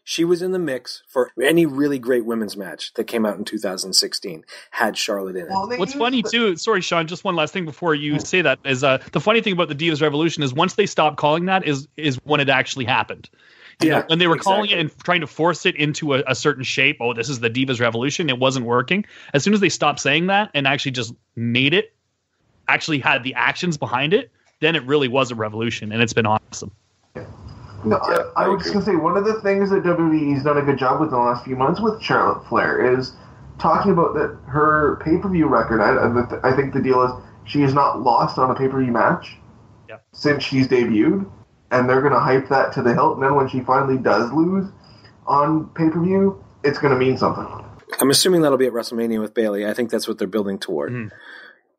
She was in the mix for any really great women's match that came out in 2016, had Charlotte in it. Well, what's funny, too, sorry, Sean, just one last thing before you say that, is the funny thing about the Divas Revolution is once they stopped calling that is when it actually happened. You know, when they were calling it and trying to force it into a certain shape, this is the Divas Revolution, it wasn't working. As soon as they stopped saying that and actually just made it, actually had the actions behind it, then it really was a revolution, and it's been awesome. No, I was just going to say, one of the things that WWE's done a good job with in the last few months with Charlotte Flair is talking about that her pay-per-view record. I think the deal is she has not lost on a pay-per-view match since she's debuted, and they're going to hype that to the hilt, and then when she finally does lose on pay-per-view, it's going to mean something. I'm assuming that'll be at WrestleMania with Bayley. I think that's what they're building toward. Mm-hmm.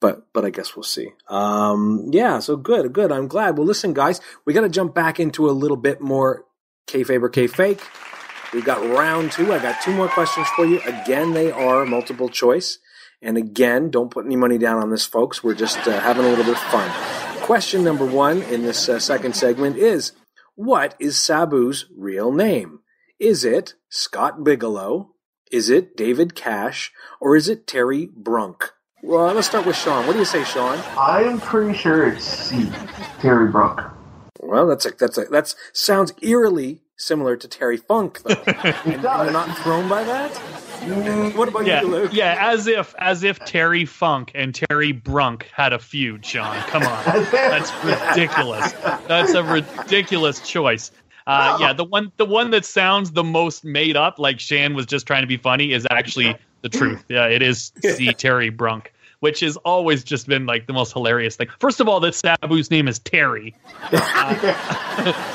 But I guess we'll see. So good. I'm glad. Well, listen, guys, we got to jump back into a little bit more kayfabe or kayfake. We've got round 2. I got 2 more questions for you. Again, they are multiple choice. And again, don't put any money down on this, folks. We're just having a little bit of fun. Question number 1 in this second segment is, what is Sabu's real name? Is it Scott Bigelow? Is it David Cash? Or is it Terry Brunk? Well, let's start with Sean. What do you say, Sean? I am pretty sure it's C. Terry Brunk. Well, that sounds eerily similar to Terry Funk, though. And you're not thrown by that? What about you, Luke? Yeah, as if Terry Funk and Terry Brunk had a feud, Sean. Come on. That's ridiculous. That's a ridiculous choice. The one that sounds the most made up, like Shan was just trying to be funny, is actually the truth. Yeah, it is C. Terry Brunk, which has always just been like the most hilarious thing. First of all, that Sabu's name is Terry.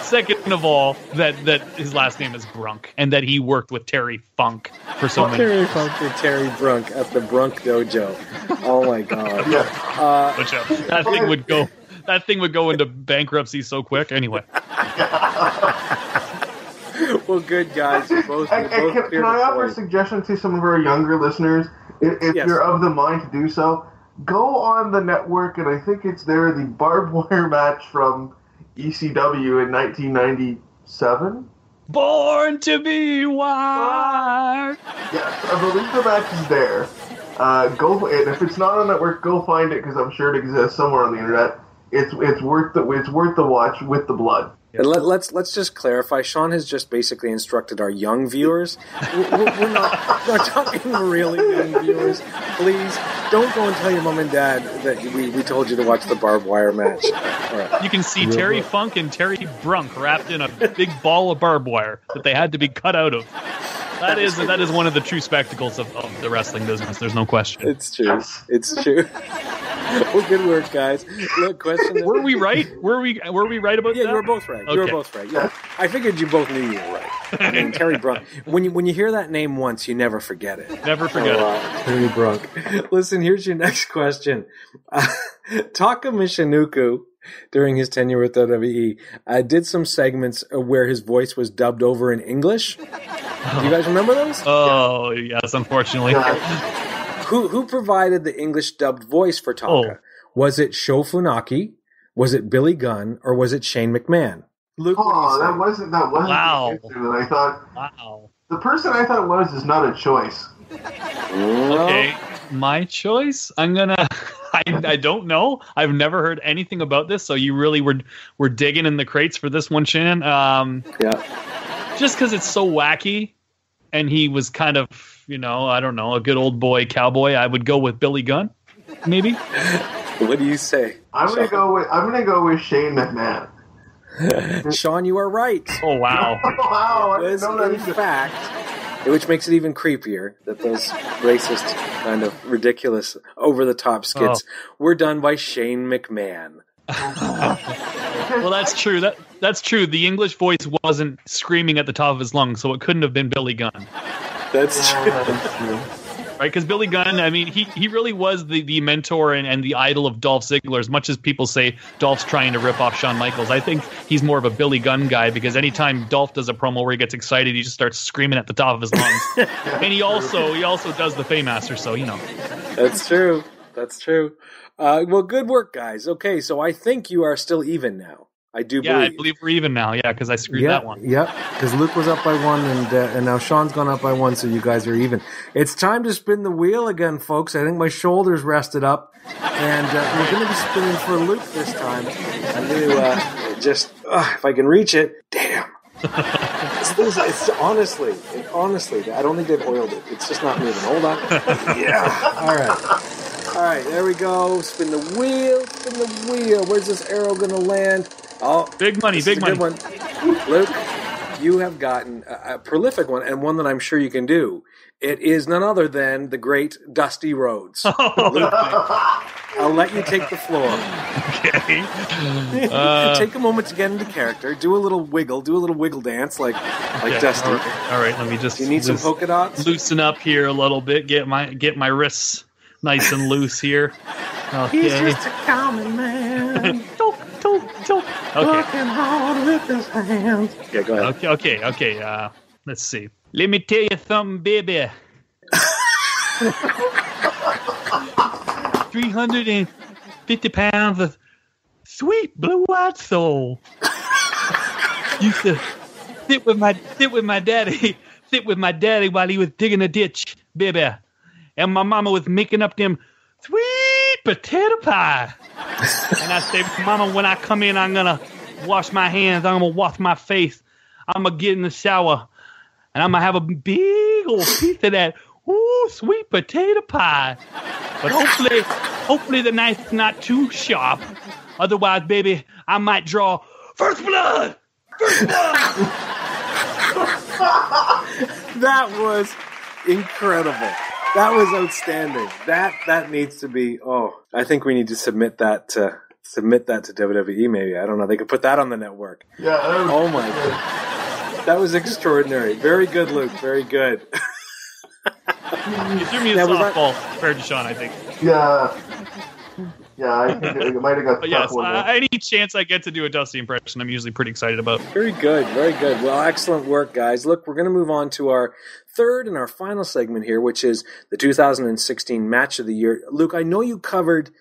Second of all, that his last name is Brunk, and that he worked with Terry Funk for so many years. Terry Funk and Terry Brunk at the Brunk Dojo. Oh my God. That thing would go into bankruptcy so quick. Anyway. What Well, good guys. You both Can I offer a suggestion to some of our younger listeners? If you're of the mind to do so, go on the network, and I think it's there, the barbed wire match from ECW in 1997. Born to be wild. Yes, I believe the match is there. And if it's not on network, go find it because I'm sure it exists somewhere on the internet. It's worth the watch with the blood. And let's just clarify. Sean has just basically instructed our young viewers. We're not talking really young viewers. Please don't go and tell your mom and dad that we told you to watch the barbed wire match. All right. You can see Terry Funk and Terry Brunk wrapped in a big ball of barbed wire that they had to be cut out of. That is one of the true spectacles of the wrestling business. There's no question. It's true. It's true. Well, good work, guys. Look, question. Were we right? Were we right about that? Yeah, you were both right. Okay. You were both right. Yeah, I figured you both knew you were right. I mean, Terry Brunk. When you hear that name once, you never forget it. Never forget it. Terry Brunk. Listen, here's your next question. Taka Michinoku, during his tenure with WWE, did some segments where his voice was dubbed over in English. Do you guys remember those? Oh, yes, unfortunately. Who provided the English dubbed voice for Taka? Was it Sho Funaki? Was it Billy Gunn? Or was it Shane McMahon? Luke, that wasn't wow. the answer that I thought. Wow. The person I thought it was is not a choice. Okay, my choice? I don't know. I've never heard anything about this, so you really were digging in the crates for this one, Shan. Yeah. Just because it's so wacky, and he was kind of, I don't know, a good old boy cowboy, I would go with Billy Gunn, maybe. What do you say? I'm gonna go with Shane McMahon. Sean, you are right. Oh wow! Wow! It was, in fact, which makes it even creepier that those racist, kind of ridiculous, over-the-top skits were done by Shane McMahon. Well, that's true. That's true. The English voice wasn't screaming at the top of his lungs, so it couldn't have been Billy Gunn. That's true. Right? Because Billy Gunn, I mean, he really was the mentor and the idol of Dolph Ziggler. As much as people say Dolph's trying to rip off Shawn Michaels, I think he's more of a Billy Gunn guy because anytime Dolph does a promo where he gets excited, he just starts screaming at the top of his lungs. And he also does the Faymaster, so That's true. That's true. Well, good work, guys. Okay, so I think you are still even now. I do believe. Yeah, I believe we're even now. Yeah, because I screwed that one. Yep, because Luke was up by one, and now Sean's gone up by one, so you guys are even. It's time to spin the wheel again, folks. I think my shoulder's rested up, and we're going to be spinning for Luke this time. I'm going to if I can reach it, damn. It's honestly, I don't think they've oiled it. It's just not moving. Hold on. Yeah. All right, there we go. Spin the wheel. Where's this arrow going to land? Oh, big money. Good one. Luke, you have gotten a prolific one, and one that I'm sure you can do. It is none other than the great Dusty Rhodes. Luke, I'll let you take the floor. Okay. Take a moment to get into character. Do a little wiggle dance like Dusty. All right, let me just. Do you need some polka dots? Loosen up here a little bit. Get my wrists nice and loose here. Okay. He's just a common man. Okay. Working hard with his hands. Yeah, go ahead. Okay. Let's see. Let me tell you something, baby. 350 pounds of sweet blue-eyed soul. Used to sit with my daddy while he was digging a ditch, baby. And my mama was making up them sweet potato pie. And I say, Mama, when I come in, I'm going to wash my hands. I'm going to wash my face. I'm going to get in the shower. And I'm going to have a big old piece of that sweet potato pie. But hopefully the knife's not too sharp. Otherwise, baby, I might draw first blood. That was incredible. That was outstanding. That needs to be. I think we need to submit that to WWE. Maybe, I don't know. They could put that on the network. Yeah. Oh my god, that was extraordinary. Very good, Luke. Very good. You threw me a softball compared to Sean, I think. Yeah. Yeah, I think it might have got But stuck yes, one there. any chance I get to do a Dusty impression, I'm usually pretty excited about. Very good, very good. Well, excellent work, guys. Look, we're going to move on to our third and our final segment here, which is the 2016 Match of the Year. Luke, I know you covered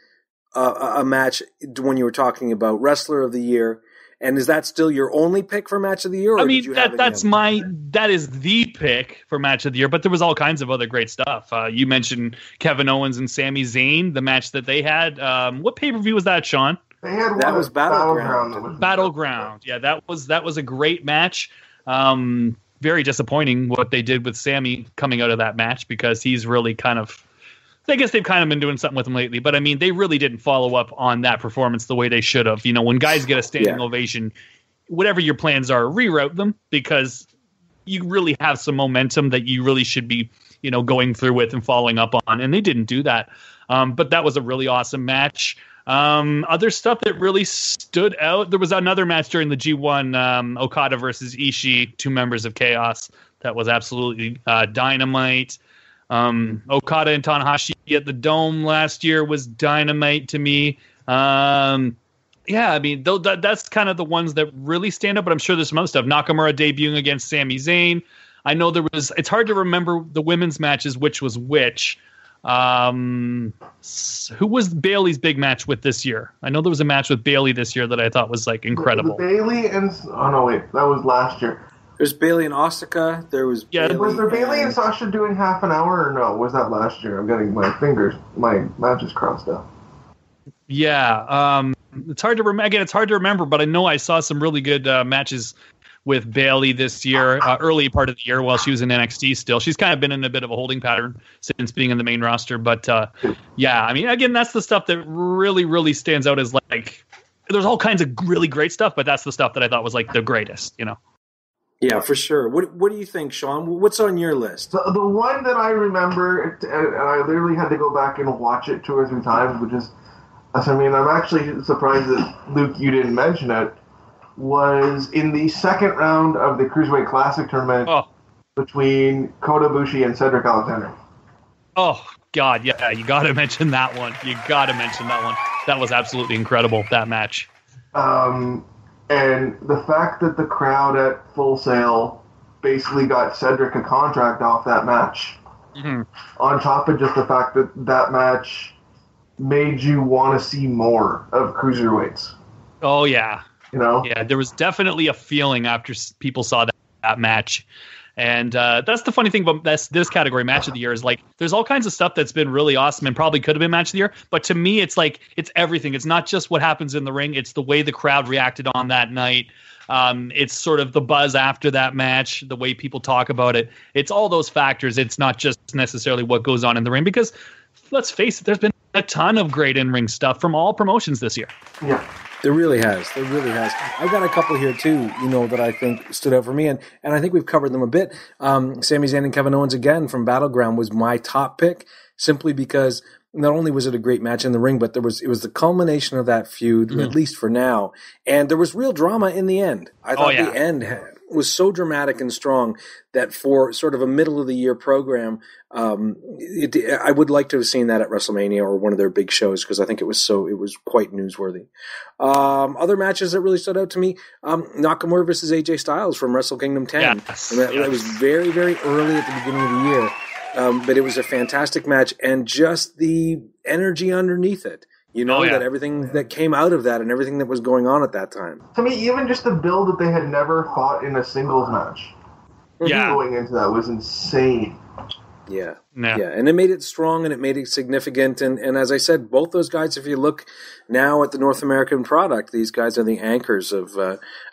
a match when you were talking about Wrestler of the Year. And is that still your only pick for Match of the Year? Or I mean, did you have that is the pick for Match of the Year, but there was all kinds of other great stuff. You mentioned Kevin Owens and Sami Zayn, the match that they had. What pay-per-view was that, Sean? They had That one was at Battleground. Battleground. Yeah, that was a great match. Very disappointing what they did with Sami coming out of that match, because he's really kind of, I guess they've kind of been doing something with him lately, but I mean, they really didn't follow up on that performance the way they should have. You know, when guys get a standing ovation, whatever your plans are, reroute them, because you really have some momentum that you really should be, you know, going through with and following up on. And they didn't do that. But that was a really awesome match. Other stuff that really stood out. There was another match during the G1, Okada versus Ishii, 2 members of Chaos. That was absolutely dynamite. Okada and Tanahashi at the Dome last year was dynamite to me. Yeah, I mean, that's kind of the ones that really stand out, but I'm sure there's some other stuff. Nakamura debuting against Sami Zayn. I know it's hard to remember the women's matches, which was which. Who was Bayley's big match with this year? I know there was a match with Bayley this year that I thought was like incredible. Bayley and that was last year. There's Bayley and Asuka. There was Bayley Was there Bayley and Sasha doing half an hour, or no? Was that last year? I'm getting my matches crossed out. Yeah, it's hard to remember. Again, it's hard to remember, but I know I saw some really good matches with Bayley this year, early part of the year while she was in NXT still. She's kind of been in a bit of a holding pattern since being in the main roster. But yeah, I mean, again, that's the stuff that really, really stands out as like, there's all kinds of really great stuff, but that's the stuff that I thought was like the greatest, you know? Yeah, for sure. What do you think, Sean? What's on your list? The one that I remember, and I literally had to go back and watch it 2 or 3 times, which is, I mean, I'm actually surprised that, Luke, you didn't mention it, was in the second round of the Cruiserweight Classic tournament between Kota Ibushi and Cedric Alexander. Oh, God, yeah, you got to mention that one. That was absolutely incredible, that match. And the fact that the crowd at Full Sail basically got Cedric a contract off that match, on top of just the fact that that match made you want to see more of cruiserweights. Oh, yeah. You know? Yeah, there was definitely a feeling after people saw that match. And that's the funny thing about this category, Match of the Year, is like there's all kinds of stuff that's been really awesome and probably could have been Match of the Year. But to me, it's like it's everything. It's not just what happens in the ring. It's the way the crowd reacted on that night. It's sort of the buzz after that match, the way people talk about it. It's all those factors. It's not just necessarily what goes on in the ring, because let's face it, there's been a ton of great in-ring stuff from all promotions this year. Yeah. There really has. I've got a couple here too, that I think stood out for me, and I think we've covered them a bit. Sami Zayn and Kevin Owens again from Battleground was my top pick, simply because not only was it a great match in the ring, but it was the culmination of that feud, at least for now, and there was real drama in the end. I thought the end was so dramatic and strong that for sort of a middle of the year program, I would like to have seen that at WrestleMania or one of their big shows, because I think it was quite newsworthy. Other matches that really stood out to me, Nakamura versus AJ Styles from Wrestle Kingdom 10. Yes. That was very, very early at the beginning of the year, but it was a fantastic match, and just the energy underneath it. That everything that came out of that and everything that was going on at that time. To me, even just the build that they had never fought in a singles match going into that was insane. Yeah, and it made it strong and it made it significant. And as I said, both those guys, if you look now at the North American product, these guys are the anchors of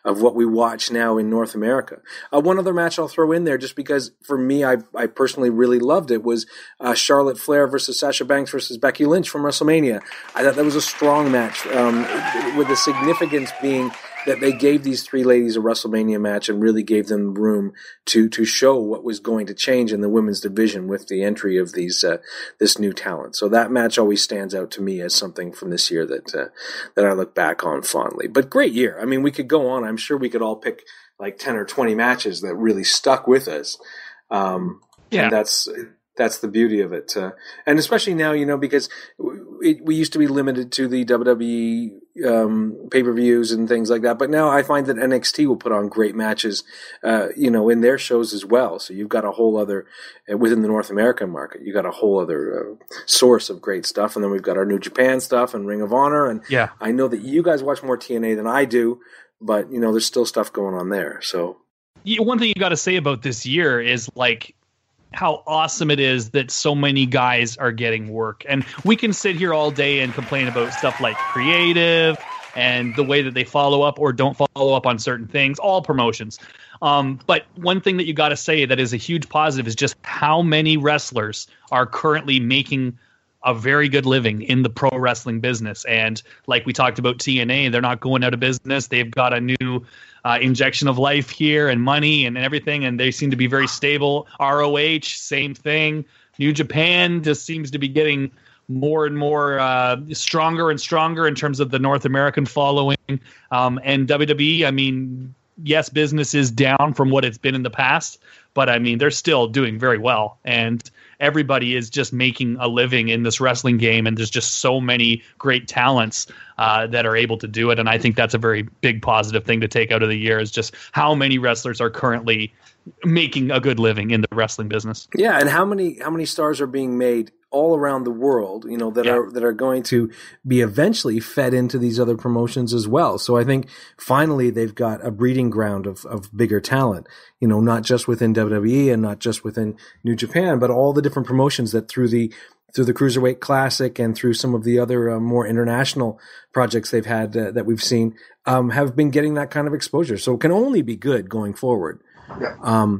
what we watch now in North America. One other match I'll throw in there, just because for me, I personally really loved it, was Charlotte Flair versus Sasha Banks versus Becky Lynch from WrestleMania. I thought that was a strong match, with the significance being that they gave these 3 ladies a WrestleMania match and really gave them room to show what was going to change in the women's division with the entry of this new talent. So that match always stands out to me as something from this year that I look back on fondly. But great year. I mean, we could go on. I'm sure we could all pick like 10 or 20 matches that really stuck with us. And that's That's the beauty of it. And especially now, because we used to be limited to the WWE pay-per-views and things like that. But now I find that NXT will put on great matches, in their shows as well. So you've got a whole other, within the North American market, you got a whole other source of great stuff. And then we've got our New Japan stuff and Ring of Honor. And I know that you guys watch more TNA than I do, but, there's still stuff going on there. So one thing you got to say about this year is like, how awesome it is that so many guys are getting work. And we can sit here all day and complain about stuff like creative and the way that they follow up or don't follow up on certain things, all promotions. But one thing that you got to say that is a huge positive is just how many wrestlers are currently making a very good living in the pro wrestling business. And like we talked about TNA, they're not going out of business. They've got a new injection of life here and money and everything, and they seem to be very stable. ROH, same thing. New Japan just seems to be getting more and more stronger and stronger in terms of the North American following. And WWE, I mean, yes, business is down from what it's been in the past, but I mean, they're still doing very well. And everybody is just making a living in this wrestling game, and there's just so many great talents that are able to do it. And I think that's a very big positive thing to take out of the year is just how many wrestlers are currently making a good living in the wrestling business. Yeah, and how many stars are being made all around the world, that are going to be eventually fed into these other promotions as well. So I think finally they've got a breeding ground of bigger talent, not just within WWE and not just within New Japan, but all the different promotions that through the Cruiserweight Classic and through some of the other more international projects they've had that we've seen have been getting that kind of exposure. So it can only be good going forward. Yeah.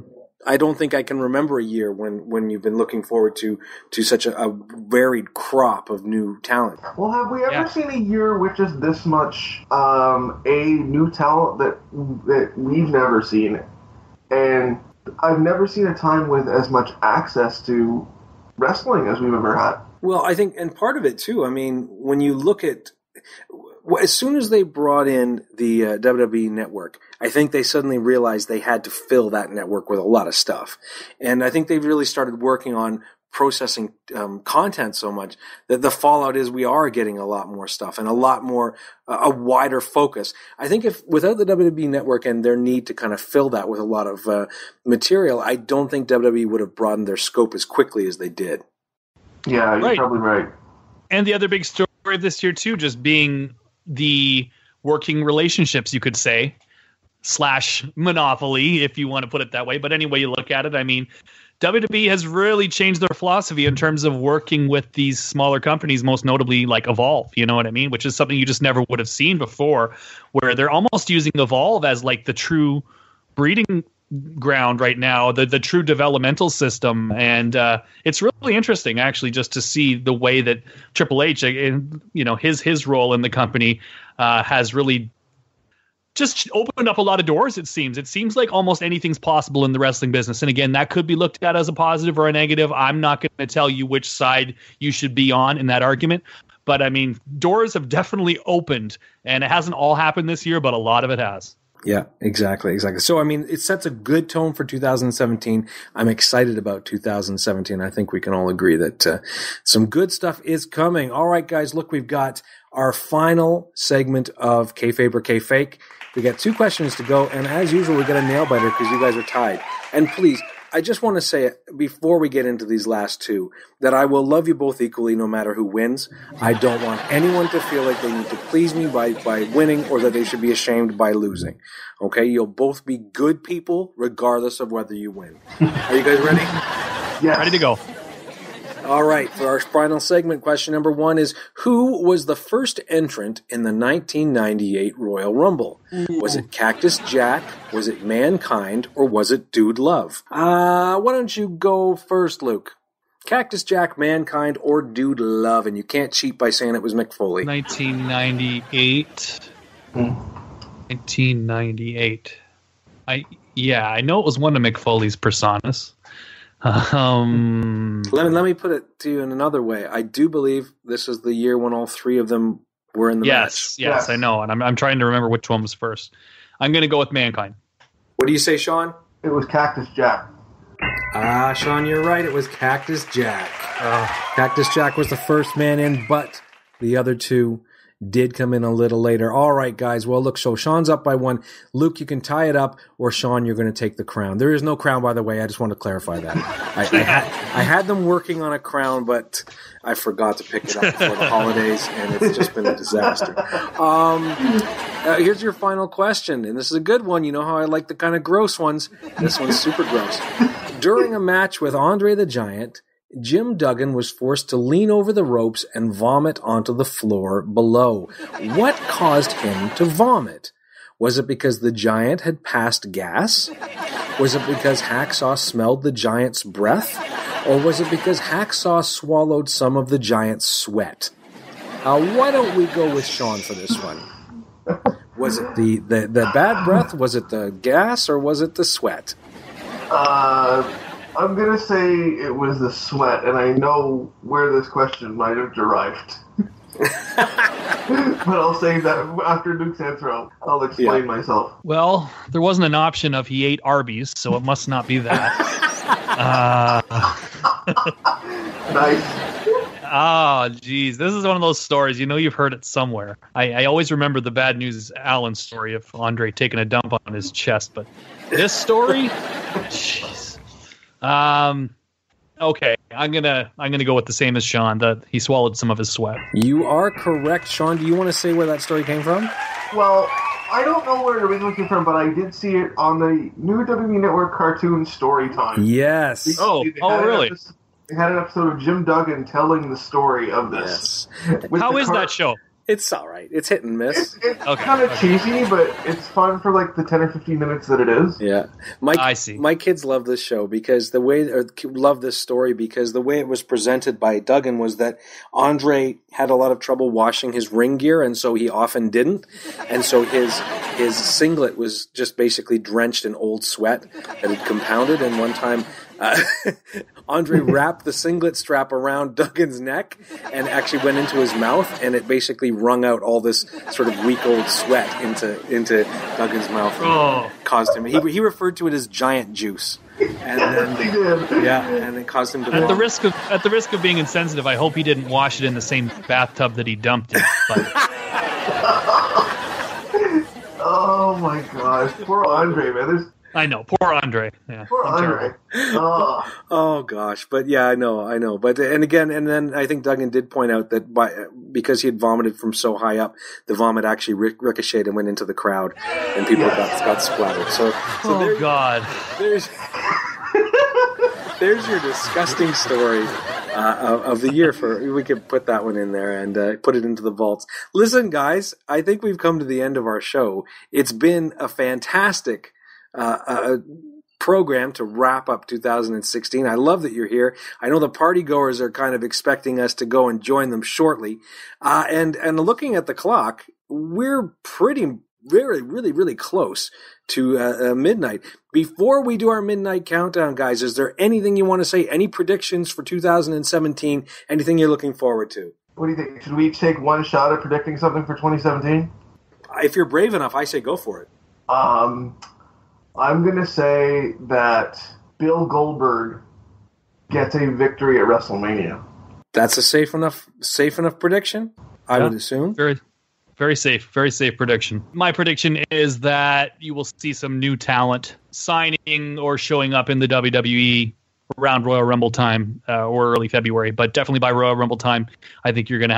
I don't think I can remember a year when you've been looking forward to such a varied crop of new talent. Well, have we ever seen a year with just this much a new talent that we've never seen? And I've never seen a time with as much access to wrestling as we've ever had. Well, I think, and part of it too, I mean, when you look at, as soon as they brought in the WWE network, I think they suddenly realized they had to fill that network with a lot of stuff. And I think they've really started working on processing content so much that the fallout is we are getting a lot more stuff and a lot more, a wider focus. I think if without the WWE network and their need to kind of fill that with a lot of material, I don't think WWE would have broadened their scope as quickly as they did. Yeah, you're probably right. And the other big story this year too, just being the working relationships, you could say, / monopoly, if you want to put it that way. But any way you look at it, I mean, WWE has really changed their philosophy in terms of working with these smaller companies, most notably like Evolve, you know what I mean? Which is something you just never would have seen before, where they're almost using Evolve as like the true breeding ground right now, the true developmental system. And it's really interesting, actually, just to see the way that Triple H, his role in the company has really just opened up a lot of doors, it seems. It seems like almost anything's possible in the wrestling business. And again, that could be looked at as a positive or a negative. I'm not going to tell you which side you should be on in that argument. But I mean, doors have definitely opened, and it hasn't all happened this year, but a lot of it has. Yeah, exactly. So, I mean, it sets a good tone for 2017. I'm excited about 2017. I think we can all agree that some good stuff is coming. All right, guys, look, we've got our final segment of Kayfabe or Kayfake. We got 2 questions to go, and as usual, we got a nail biter because you guys are tied. And please, I just want to say before we get into these last 2 that I will love you both equally no matter who wins. I don't want anyone to feel like they need to please me by winning or that they should be ashamed by losing. Okay? You'll both be good people regardless of whether you win. Are you guys ready? Yes. Ready to go. All right, for our final segment, question number 1 is, who was the first entrant in the 1998 Royal Rumble? Was it Cactus Jack, was it Mankind, or was it Dude Love? Why don't you go first, Luke? Cactus Jack, Mankind, or Dude Love? And you can't cheat by saying it was Mick Foley. 1998. 1998. I know it was one of Mick Foley's personas. Let me put it to you in another way. I do believe this is the year when all 3 of them were in the match. Yes, I know, and I'm trying to remember which one was first. I'm going to go with Mankind. What do you say, Sean? It was Cactus Jack. Sean, you're right. It was Cactus Jack. Cactus Jack was the first man in, but the other two did come in a little later. All right, guys. Well, look, so Sean's up by 1. Luke, you can tie it up, or Sean, you're going to take the crown. There is no crown, by the way. I just want to clarify that. I had them working on a crown, but I forgot to pick it up before the holidays, and it's just been a disaster. Here's your final question, and this is a good one. You know how I like the kind of gross ones. This one's super gross. During a match with Andre the Giant, Jim Duggan was forced to lean over the ropes and vomit onto the floor below. What caused him to vomit? Was it because the Giant had passed gas? Was it because Hacksaw smelled the Giant's breath? Or was it because Hacksaw swallowed some of the Giant's sweat? Why don't we go with Sean for this one? Was it the bad breath? Was it the gas? Or was it the sweat? I'm going to say it was the sweat, and I know where this question might have derived. But I'll save that after Luke's answer. I'll explain myself. Well, there wasn't an option of he ate Arby's, so it must not be that. Nice. Oh, geez. This is one of those stories. You know you've heard it somewhere. I always remember the Bad News Allen story of Andre taking a dump on his chest, but this story? Jeez. Okay, I'm gonna go with the same as Sean, that he swallowed some of his sweat. You are correct, Sean. Do you want to say where that story came from? Well, I don't know where it originally came from, but I did see it on the new WWE Network cartoon Storytime. Yes. Really? They had an episode of Jim Duggan telling the story of this. Yes. How is that show? It's all right. It's hit and miss. It's kind of cheesy, but it's fun for like the 10 or 15 minutes that it is. Yeah. I see. My kids love this show because love this story because the way it was presented by Duggan was that Andre had a lot of trouble washing his ring gear, and so he often didn't. And so his singlet was just basically drenched in old sweat that had compounded. And one time, Andre wrapped the singlet strap around Duggan's neck and actually went into his mouth, and it basically wrung out all this sort of weak old sweat into Duggan's mouth. And caused him. He referred to it as giant juice. And then, He did. yeah, and it caused him to At the vomit. risk of being insensitive, I hope he didn't wash it in the same bathtub that he dumped it. But Oh my gosh, poor Andre, man. I know, poor Andre. Yeah, Poor Andre. Oh gosh, but yeah, I know. But and then I think Duggan did point out that because he had vomited from so high up, the vomit actually ricocheted and went into the crowd, and people got splattered. So God, there's your disgusting story of the year. We could put that one in there and put it into the vaults. Listen, guys, I think we've come to the end of our show. It's been a fantastic program to wrap up 2016. I love that you're here. I know the party goers are kind of expecting us to go and join them shortly. And looking at the clock, we're really close to midnight. Before we do our midnight countdown, guys, is there anything you want to say? Any predictions for 2017? Anything you're looking forward to? What do you think? Should we each take one shot at predicting something for 2017? If you're brave enough, I say go for it. I'm going to say that Bill Goldberg gets a victory at WrestleMania. That's a safe enough prediction, I would assume. Very safe prediction. My prediction is that you will see some new talent signing or showing up in the WWE around Royal Rumble time or early February, but definitely by Royal Rumble time, I think you're going to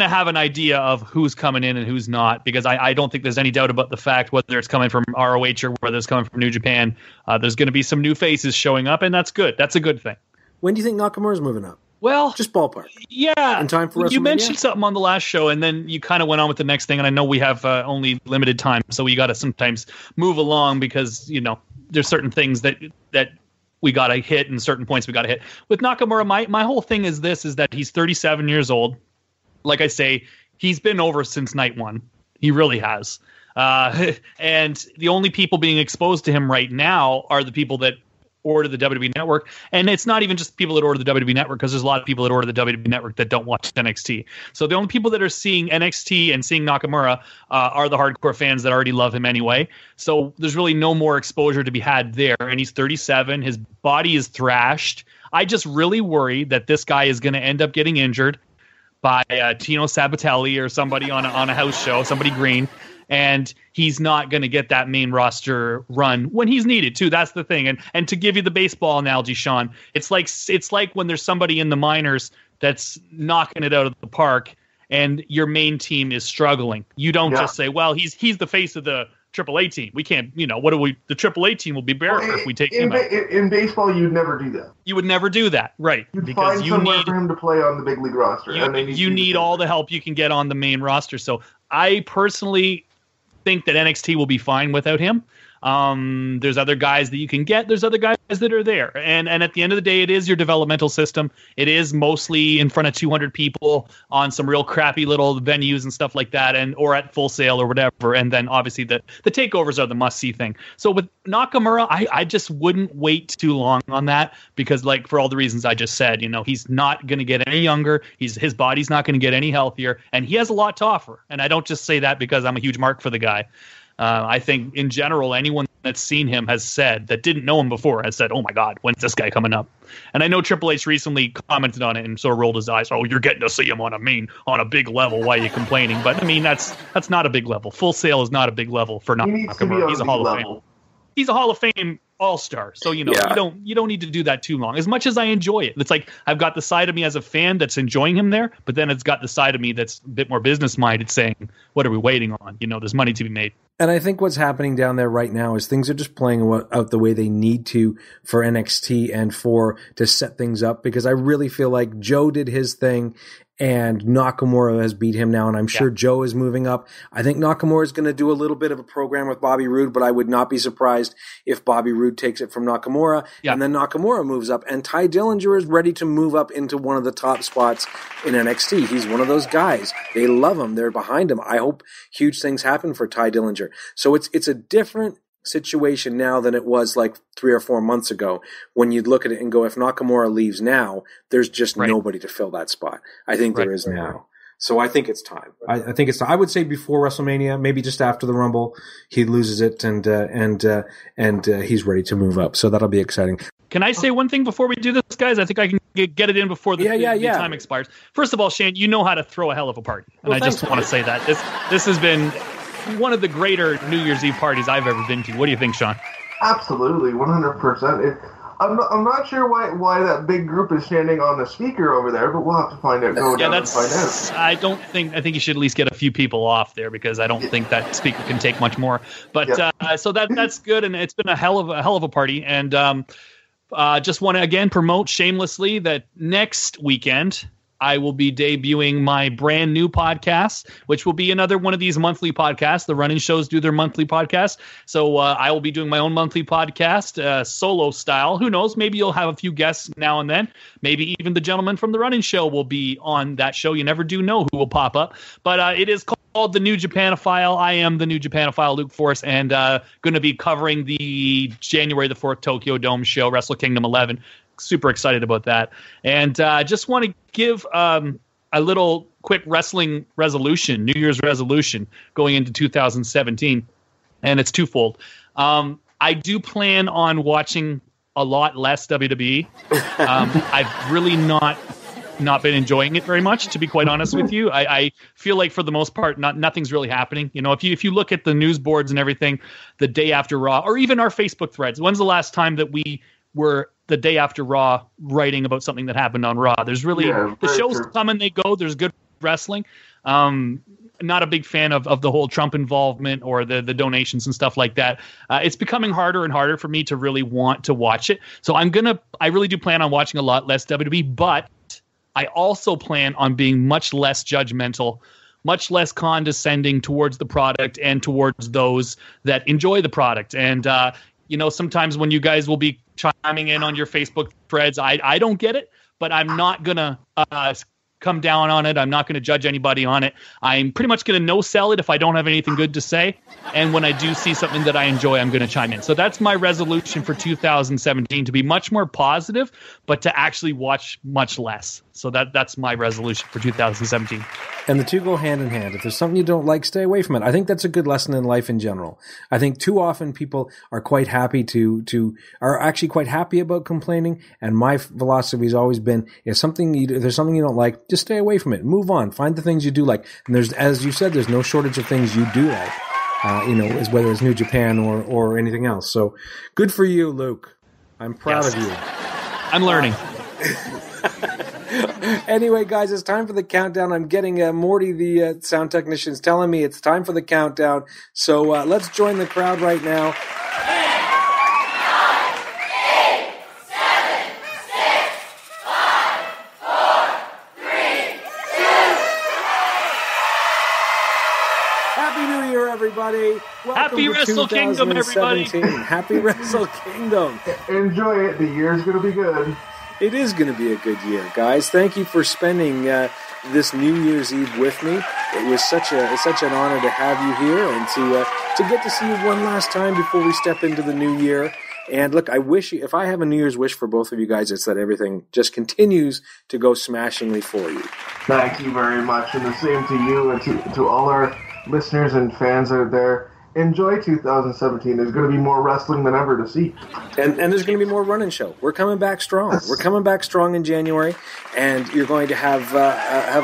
have an idea of who's coming in and who's not, because I don't think there's any doubt about the fact whether it's coming from ROH or whether it's coming from New Japan. There's going to be some new faces showing up, and that's good. That's a good thing. When do you think Nakamura's moving up? Well, just ballpark. Yeah. In time for WrestleMania? You mentioned something on the last show, and then you kind of went on with the next thing, and I know we have only limited time, so we got to sometimes move along because, there's certain things that we got to hit and certain points we got to hit. With Nakamura, my whole thing is that he's 37 years old. Like I say, he's been over since night one. He really has. And the only people being exposed to him right now are the people that order the WWE Network. And it's not even just people that order the WWE Network, because there's a lot of people that order the WWE Network that don't watch NXT. So the only people that are seeing NXT and seeing Nakamura are the hardcore fans that already love him anyway. So there's really no more exposure to be had there. And he's 37. His body is thrashed. I just really worry that this guy is going to end up getting injured by Tino Sabatelli or somebody on a house show, somebody green, and he's not going to get that main roster run when he's needed to. That's the thing. And to give you the baseball analogy, Sean, it's like when there's somebody in the minors that's knocking it out of the park and your main team is struggling. You don't just say, well, he's the face of the AAA team. We can't, the AAA team will be bare if we take him out. In baseball, you'd never do that. You would never do that, right? You'd because find you somewhere need for him to play on the big league roster. You need all the help you can get on the main roster. So I personally think that NXT will be fine without him. There's other guys that you can get. There's other guys that are there. And at the end of the day, it is your developmental system. It is mostly in front of 200 people on some real crappy little venues and stuff like that, or at Full Sail or whatever. And then obviously the takeovers are the must-see thing. So with Nakamura, I just wouldn't wait too long on that, because for all the reasons I just said, he's not going to get any younger. His body's not going to get any healthier, and he has a lot to offer. And I don't just say that because I'm a huge mark for the guy. I think in general, anyone that's seen him that didn't know him before has said, oh my God, when's this guy coming up? And I know Triple H recently commented on it and sort of rolled his eyes. Oh, you're getting to see him on a big level. Why are you complaining? But I mean, that's not a big level. Full Sail is not a big level for Nakamura. He's a Hall of Fame. He's a Hall of Fame all-star. So, you don't need to do that too long. As much as I enjoy it. It's like I've got the side of me as a fan that's enjoying him there, but then it's got the side of me that's a bit more business-minded saying, what are we waiting on? There's money to be made. And I think what's happening down there right now is things are just playing out the way they need to for NXT and to set things up, because I really feel like Joe did his thing and Nakamura has beat him now, and I'm sure Joe is moving up. I think Nakamura is going to do a little bit of a program with Bobby Roode, but I would not be surprised if Bobby Roode takes it from Nakamura, and then Nakamura moves up, and Ty Dillinger is ready to move up into one of the top spots in NXT. He's one of those guys. They love him. They're behind him. I hope huge things happen for Ty Dillinger. So it's a different situation now than it was like 3 or 4 months ago, when you'd look at it and go, if Nakamura leaves now, there's just nobody to fill that spot. I think there is now. So I think it's time. I think it's time. I would say before WrestleMania, maybe just after the Rumble, he loses it and he's ready to move up. So that'll be exciting. Can I say one thing before we do this, guys? I think I can get it in before the time expires. First of all, Shane, you know how to throw a hell of a party. And I just want to say that. This has been one of the greater New Year's Eve parties I've ever been to. What do you think, Sean? Absolutely, 100%. I'm not sure why that big group is standing on the speaker over there, but we'll have to find out. Go down and find out. I think you should at least get a few people off there, because I don't think that speaker can take much more. But so that's good, and it's been a hell of a party. And just want to again promote shamelessly that next weekend I will be debuting my brand new podcast, which will be another one of these monthly podcasts. The running shows do their monthly podcast. So I will be doing my own monthly podcast, solo style. Who knows? Maybe you'll have a few guests now and then. Maybe even the gentleman from the running show will be on that show. You never do know who will pop up. But it is called The New Japanophile. I am the New Japanophile, Luke Force, and going to be covering the January the 4th Tokyo Dome show, Wrestle Kingdom 11. Super excited about that. And just want to give a little quick wrestling resolution, New Year's resolution going into 2017. And it's twofold. I do plan on watching a lot less WWE. I've really not been enjoying it very much, to be quite honest with you. I feel like for the most part, nothing's really happening. If you look at the news boards and everything, the day after Raw, or even our Facebook threads, when's the last time that we were the day after Raw writing about something that happened on Raw? There's really the shows come and they go. There's good wrestling. Not a big fan of the whole Trump involvement or the donations and stuff like that. It's becoming harder and harder for me to really want to watch it. So I really do plan on watching a lot less WWE, but I also plan on being much less judgmental, much less condescending towards the product and towards those that enjoy the product. And, sometimes when you guys will be chiming in on your Facebook threads, I don't get it, but I'm not going to come down on it. I'm not going to judge anybody on it. I'm pretty much going to no sell it if I don't have anything good to say. And when I do see something that I enjoy, I'm going to chime in. So that's my resolution for 2017, to be much more positive, but to actually watch much less. So that's my resolution for 2017. And the two go hand in hand. If there's something you don't like, stay away from it. I think that's a good lesson in life in general. I think too often people are quite happy are actually quite happy about complaining. And my philosophy has always been, if there's something you don't like, just stay away from it. Move on. Find the things you do like. And there's, as you said, there's no shortage of things you do like. Whether it's New Japan or anything else. So good for you, Luke. I'm proud of you. I'm learning. Anyway, guys, it's time for the countdown. I'm getting Morty, the sound technician, is telling me it's time for the countdown. So let's join the crowd right now. 10, 9, 8, 7, 6, 5, 4, 3, 2. Happy New Year, everybody. Welcome Happy to Wrestle Kingdom, everybody. 2017. Happy Wrestle Kingdom. Enjoy it. The year's going to be good. It is going to be a good year, guys. Thank you for spending this New Year's Eve with me. It was such an honor to have you here and to get to see you one last time before we step into the new year. And look, if I have a New Year's wish for both of you guys, it's that everything just continues to go smashingly for you. Thank you very much, and the same to you and to all our listeners and fans out there. Enjoy 2017. There's going to be more wrestling than ever to see. And there's going to be more running show. We're coming back strong. Yes. We're coming back strong in January, and you're going to have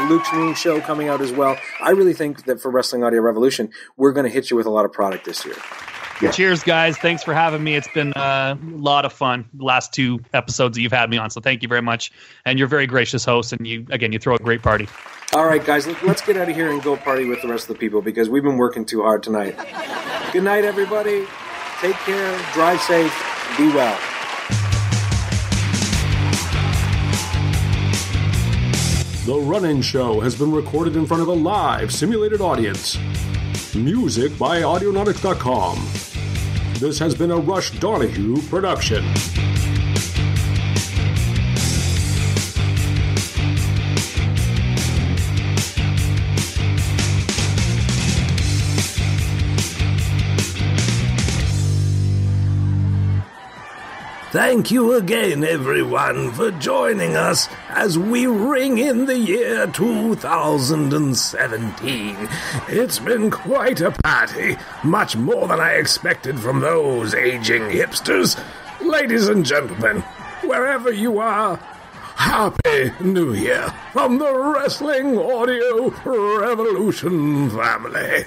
Luke's new show coming out as well. I really think that for Wrestling Audio Revolution, we're going to hit you with a lot of product this year. Yeah. Cheers, guys. Thanks for having me. It's been a lot of fun, the last 2 episodes that you've had me on, so thank you very much. And you're a very gracious host, and you throw a great party. All right, guys, let's get out of here and go party with the rest of the people because we've been working too hard tonight. Good night, everybody. Take care. Drive safe. Be well. The Run-In Show has been recorded in front of a live simulated audience. Music by Audionautics.com. This has been a Rush Donahue production. Thank you again, everyone, for joining us as we ring in the year 2017. It's been quite a party, much more than I expected from those aging hipsters. Ladies and gentlemen, wherever you are, Happy New Year from the Wrestling Audio Revolution family.